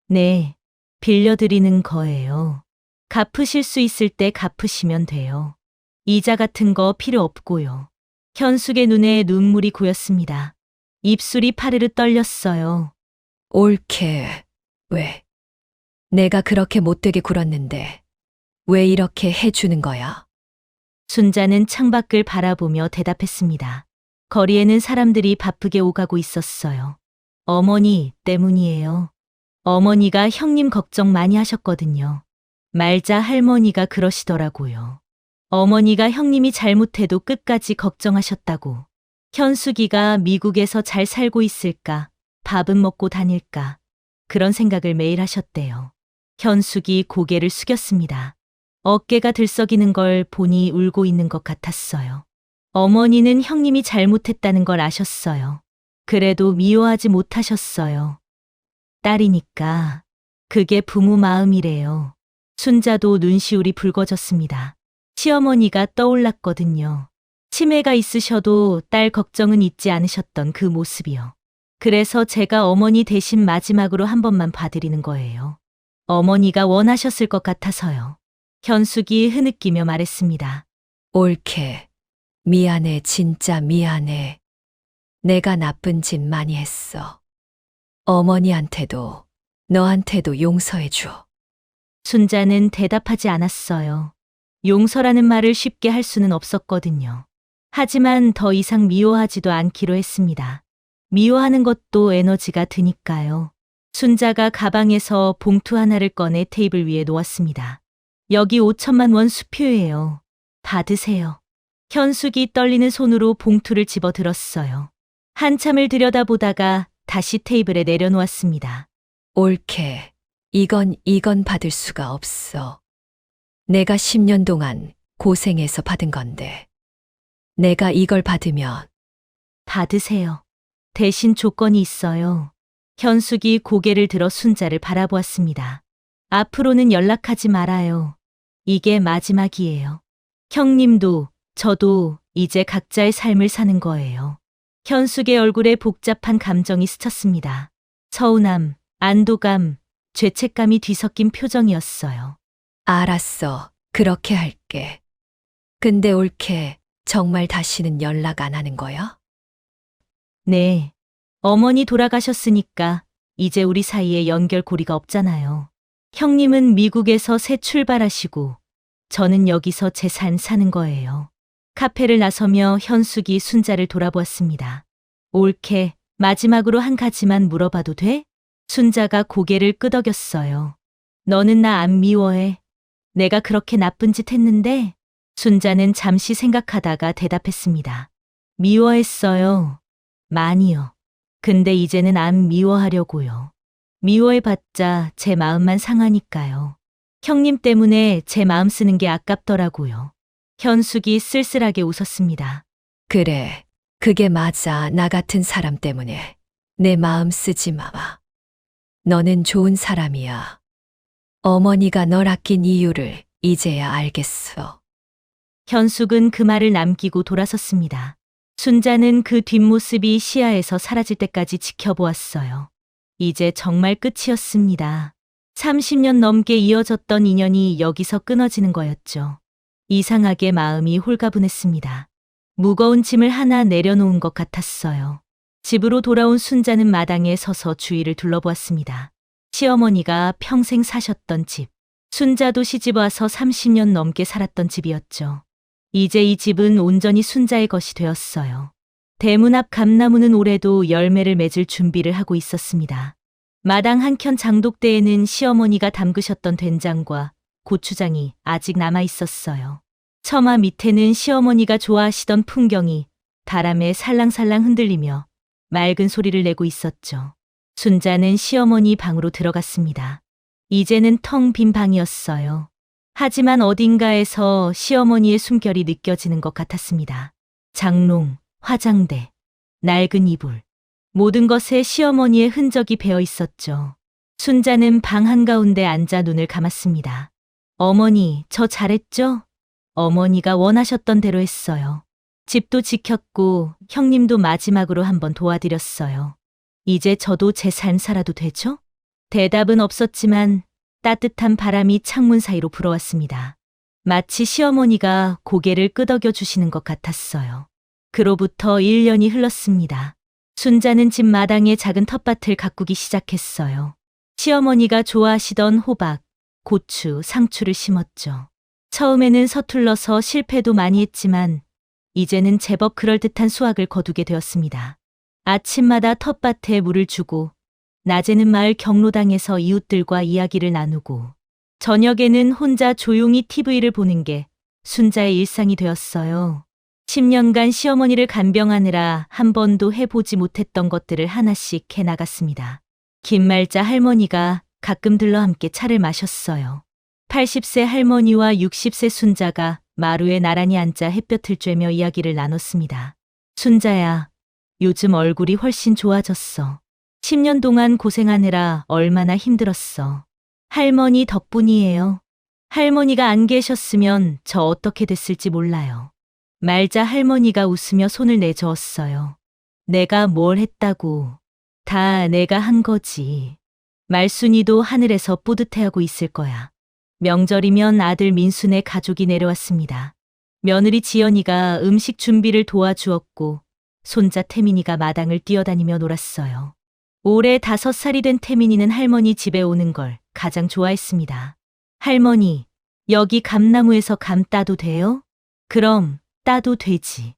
네, 빌려드리는 거예요. 갚으실 수 있을 때 갚으시면 돼요. 이자 같은 거 필요 없고요. 현숙의 눈에 눈물이 고였습니다. 입술이 파르르 떨렸어요. 옳게. 왜? 내가 그렇게 못되게 굴었는데 왜 이렇게 해주는 거야? 순자는 창밖을 바라보며 대답했습니다. 거리에는 사람들이 바쁘게 오가고 있었어요. 어머니 때문이에요. 어머니가 형님 걱정 많이 하셨거든요. 말자 할머니가 그러시더라고요. 어머니가 형님이 잘못해도 끝까지 걱정하셨다고. 현숙이가 미국에서 잘 살고 있을까, 밥은 먹고 다닐까, 그런 생각을 매일 하셨대요. 현숙이 고개를 숙였습니다. 어깨가 들썩이는 걸 보니 울고 있는 것 같았어요. 어머니는 형님이 잘못했다는 걸 아셨어요. 그래도 미워하지 못하셨어요. 딸이니까. 그게 부모 마음이래요. 순자도 눈시울이 붉어졌습니다. 시어머니가 떠올랐거든요. 치매가 있으셔도 딸 걱정은 잊지 않으셨던 그 모습이요. 그래서 제가 어머니 대신 마지막으로 한 번만 봐드리는 거예요. 어머니가 원하셨을 것 같아서요. 현숙이 흐느끼며 말했습니다. 옳게. 미안해, 진짜 미안해. 내가 나쁜 짓 많이 했어. 어머니한테도, 너한테도 용서해줘. 순자는 대답하지 않았어요. 용서라는 말을 쉽게 할 수는 없었거든요. 하지만 더 이상 미워하지도 않기로 했습니다. 미워하는 것도 에너지가 드니까요. 순자가 가방에서 봉투 하나를 꺼내 테이블 위에 놓았습니다. 여기 5천만 원 수표예요. 받으세요. 현숙이 떨리는 손으로 봉투를 집어 들었어요. 한참을 들여다보다가 다시 테이블에 내려놓았습니다. 옳게. 이건 받을 수가 없어. 내가 10년 동안 고생해서 받은 건데. 내가 이걸 받으면 받으세요. 대신 조건이 있어요. 현숙이 고개를 들어 순자를 바라보았습니다. 앞으로는 연락하지 말아요. 이게 마지막이에요. 형님도 저도 이제 각자의 삶을 사는 거예요. 현숙의 얼굴에 복잡한 감정이 스쳤습니다. 서운함, 안도감, 죄책감이 뒤섞인 표정이었어요. 알았어. 그렇게 할게. 근데 옳게 정말 다시는 연락 안 하는 거야? 네. 어머니 돌아가셨으니까 이제 우리 사이에 연결고리가 없잖아요. 형님은 미국에서 새 출발하시고 저는 여기서 제 삶 사는 거예요. 카페를 나서며 현숙이 순자를 돌아보았습니다. 옳게 마지막으로 한 가지만 물어봐도 돼? 순자가 고개를 끄덕였어요. 너는 나 안 미워해. 내가 그렇게 나쁜 짓 했는데? 순자는 잠시 생각하다가 대답했습니다. 미워했어요. 많이요. 근데 이제는 안 미워하려고요. 미워해봤자 제 마음만 상하니까요. 형님 때문에 제 마음 쓰는 게 아깝더라고요. 현숙이 쓸쓸하게 웃었습니다. 그래. 그게 맞아. 나 같은 사람 때문에 내 마음 쓰지 마. 너는 좋은 사람이야. 어머니가 널 아낀 이유를 이제야 알겠어. 현숙은 그 말을 남기고 돌아섰습니다. 순자는 그 뒷모습이 시야에서 사라질 때까지 지켜보았어요. 이제 정말 끝이었습니다. 30년 넘게 이어졌던 인연이 여기서 끊어지는 거였죠. 이상하게 마음이 홀가분했습니다. 무거운 짐을 하나 내려놓은 것 같았어요. 집으로 돌아온 순자는 마당에 서서 주위를 둘러보았습니다. 시어머니가 평생 사셨던 집. 순자도 시집와서 30년 넘게 살았던 집이었죠. 이제 이 집은 온전히 순자의 것이 되었어요. 대문 앞 감나무는 올해도 열매를 맺을 준비를 하고 있었습니다. 마당 한켠 장독대에는 시어머니가 담그셨던 된장과 고추장이 아직 남아 있었어요. 처마 밑에는 시어머니가 좋아하시던 풍경이 바람에 살랑살랑 흔들리며 맑은 소리를 내고 있었죠. 순자는 시어머니 방으로 들어갔습니다. 이제는 텅 빈 방이었어요. 하지만 어딘가에서 시어머니의 숨결이 느껴지는 것 같았습니다. 장롱, 화장대, 낡은 이불. 모든 것에 시어머니의 흔적이 배어 있었죠. 순자는 방 한가운데 앉아 눈을 감았습니다. 어머니, 저 잘했죠? 어머니가 원하셨던 대로 했어요. 집도 지켰고 형님도 마지막으로 한번 도와드렸어요. 이제 저도 제 삶 살아도 되죠? 대답은 없었지만 따뜻한 바람이 창문 사이로 불어왔습니다. 마치 시어머니가 고개를 끄덕여 주시는 것 같았어요. 그로부터 1년이 흘렀습니다. 순자는 집 마당에 작은 텃밭을 가꾸기 시작했어요. 시어머니가 좋아하시던 호박, 고추, 상추를 심었죠. 처음에는 서툴러서 실패도 많이 했지만 이제는 제법 그럴듯한 수확을 거두게 되었습니다. 아침마다 텃밭에 물을 주고 낮에는 마을 경로당에서 이웃들과 이야기를 나누고 저녁에는 혼자 조용히 TV를 보는 게 순자의 일상이 되었어요. 10년간 시어머니를 간병하느라 한 번도 해보지 못했던 것들을 하나씩 해나갔습니다. 김말자 할머니가 가끔 들러 함께 차를 마셨어요. 80세 할머니와 60세 순자가 마루에 나란히 앉아 햇볕을 쬐며 이야기를 나눴습니다. 순자야, 요즘 얼굴이 훨씬 좋아졌어. 10년 동안 고생하느라 얼마나 힘들었어. 할머니 덕분이에요. 할머니가 안 계셨으면 저 어떻게 됐을지 몰라요. 말자 할머니가 웃으며 손을 내저었어요. 내가 뭘 했다고. 다 내가 한 거지. 말순이도 하늘에서 뿌듯해하고 있을 거야. 명절이면 아들 민순의 가족이 내려왔습니다. 며느리 지연이가 음식 준비를 도와주었고 손자 태민이가 마당을 뛰어다니며 놀았어요. 올해 5살이 된 태민이는 할머니 집에 오는 걸 가장 좋아했습니다. 할머니, 여기 감나무에서 감 따도 돼요? 그럼 따도 되지.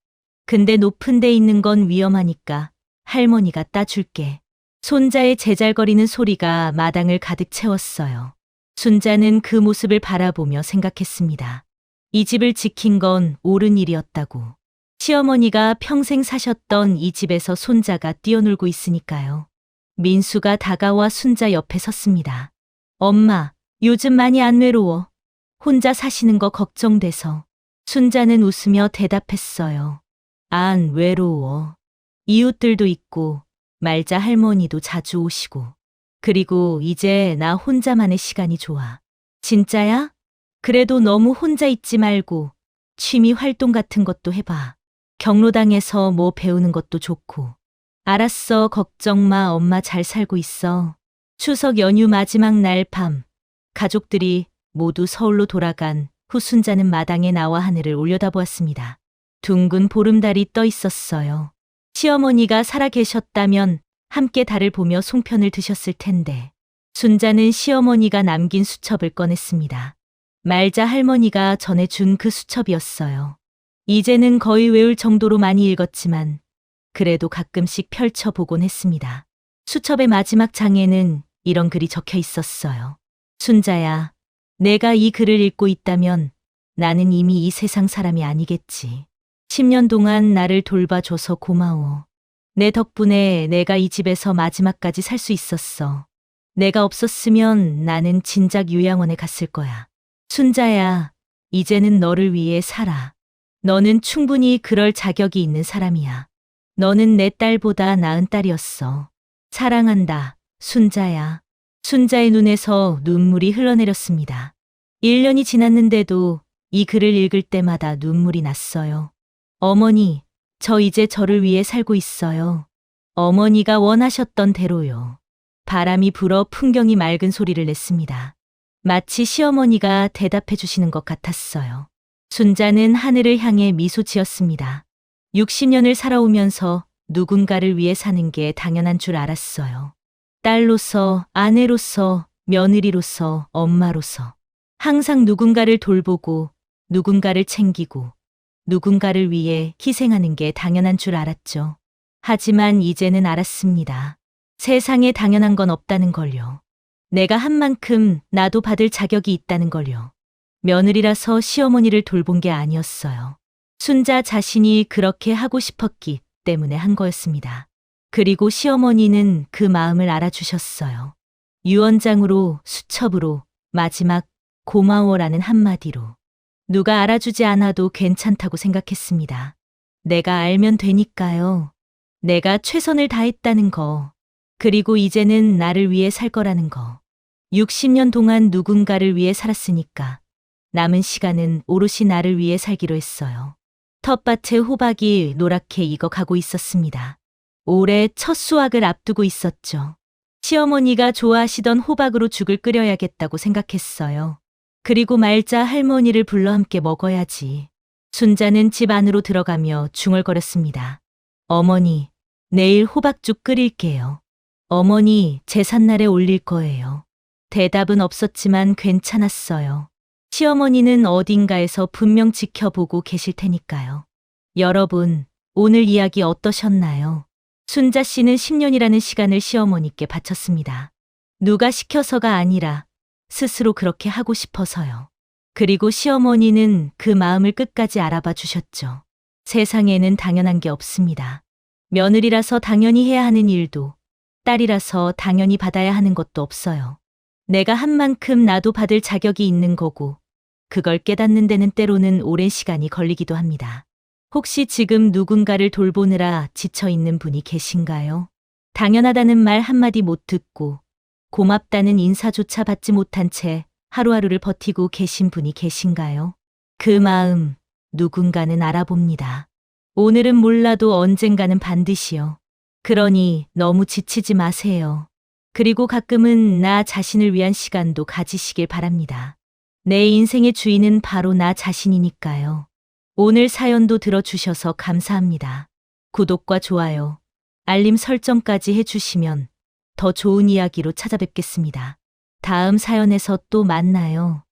근데 높은 데 있는 건 위험하니까 할머니가 따줄게. 손자의 제잘거리는 소리가 마당을 가득 채웠어요. 순자는 그 모습을 바라보며 생각했습니다. 이 집을 지킨 건 옳은 일이었다고. 시어머니가 평생 사셨던 이 집에서 손자가 뛰어놀고 있으니까요. 민수가 다가와 순자 옆에 섰습니다. 엄마, 요즘 많이 안 외로워. 혼자 사시는 거 걱정돼서. 순자는 웃으며 대답했어요. 안 외로워. 이웃들도 있고 말자 할머니도 자주 오시고. 그리고 이제 나 혼자만의 시간이 좋아. 진짜야? 그래도 너무 혼자 있지 말고 취미 활동 같은 것도 해봐. 경로당에서 뭐 배우는 것도 좋고. 알았어, 걱정 마, 엄마 잘 살고 있어. 추석 연휴 마지막 날 밤, 가족들이 모두 서울로 돌아간 후 순자는 마당에 나와 하늘을 올려다보았습니다. 둥근 보름달이 떠 있었어요. 시어머니가 살아 계셨다면 함께 달을 보며 송편을 드셨을 텐데. 순자는 시어머니가 남긴 수첩을 꺼냈습니다. 말자 할머니가 전해준 그 수첩이었어요. 이제는 거의 외울 정도로 많이 읽었지만 그래도 가끔씩 펼쳐보곤 했습니다. 수첩의 마지막 장에는 이런 글이 적혀 있었어요. 순자야, 내가 이 글을 읽고 있다면 나는 이미 이 세상 사람이 아니겠지. 10년 동안 나를 돌봐줘서 고마워. 내 덕분에 내가 이 집에서 마지막까지 살 수 있었어. 내가 없었으면 나는 진작 요양원에 갔을 거야. 순자야, 이제는 너를 위해 살아. 너는 충분히 그럴 자격이 있는 사람이야. 너는 내 딸보다 나은 딸이었어. 사랑한다, 순자야. 순자의 눈에서 눈물이 흘러내렸습니다. 1년이 지났는데도 이 글을 읽을 때마다 눈물이 났어요. 어머니, 저 이제 저를 위해 살고 있어요. 어머니가 원하셨던 대로요. 바람이 불어 풍경이 맑은 소리를 냈습니다. 마치 시어머니가 대답해 주시는 것 같았어요. 순자는 하늘을 향해 미소 지었습니다. 60년을 살아오면서 누군가를 위해 사는 게 당연한 줄 알았어요. 딸로서, 아내로서, 며느리로서, 엄마로서. 항상 누군가를 돌보고, 누군가를 챙기고, 누군가를 위해 희생하는 게 당연한 줄 알았죠. 하지만 이제는 알았습니다. 세상에 당연한 건 없다는 걸요. 내가 한 만큼 나도 받을 자격이 있다는 걸요. 며느리라서 시어머니를 돌본 게 아니었어요. 순자 자신이 그렇게 하고 싶었기 때문에 한 거였습니다. 그리고 시어머니는 그 마음을 알아주셨어요. 유언장으로, 수첩으로, 마지막 고마워라는 한마디로. 누가 알아주지 않아도 괜찮다고 생각했습니다. 내가 알면 되니까요. 내가 최선을 다했다는 거. 그리고 이제는 나를 위해 살 거라는 거. 60년 동안 누군가를 위해 살았으니까 남은 시간은 오롯이 나를 위해 살기로 했어요. 텃밭에 호박이 노랗게 익어가고 있었습니다. 올해 첫 수확을 앞두고 있었죠. 시어머니가 좋아하시던 호박으로 죽을 끓여야겠다고 생각했어요. 그리고 말자 할머니를 불러 함께 먹어야지. 순자는 집 안으로 들어가며 중얼거렸습니다. 어머니, 내일 호박죽 끓일게요. 어머니, 제삿날에 올릴 거예요. 대답은 없었지만 괜찮았어요. 시어머니는 어딘가에서 분명 지켜보고 계실 테니까요. 여러분, 오늘 이야기 어떠셨나요? 순자 씨는 10년이라는 시간을 시어머니께 바쳤습니다. 누가 시켜서가 아니라 스스로 그렇게 하고 싶어서요. 그리고 시어머니는 그 마음을 끝까지 알아봐 주셨죠. 세상에는 당연한 게 없습니다. 며느리라서 당연히 해야 하는 일도, 딸이라서 당연히 받아야 하는 것도 없어요. 내가 한 만큼 나도 받을 자격이 있는 거고, 그걸 깨닫는 데는 때로는 오랜 시간이 걸리기도 합니다. 혹시 지금 누군가를 돌보느라 지쳐 있는 분이 계신가요? 당연하다는 말 한마디 못 듣고, 고맙다는 인사조차 받지 못한 채 하루하루를 버티고 계신 분이 계신가요? 그 마음, 누군가는 알아봅니다. 오늘은 몰라도 언젠가는 반드시요. 그러니 너무 지치지 마세요. 그리고 가끔은 나 자신을 위한 시간도 가지시길 바랍니다. 내 인생의 주인은 바로 나 자신이니까요. 오늘 사연도 들어주셔서 감사합니다. 구독과 좋아요, 알림 설정까지 해주시면 더 좋은 이야기로 찾아뵙겠습니다. 다음 사연에서 또 만나요.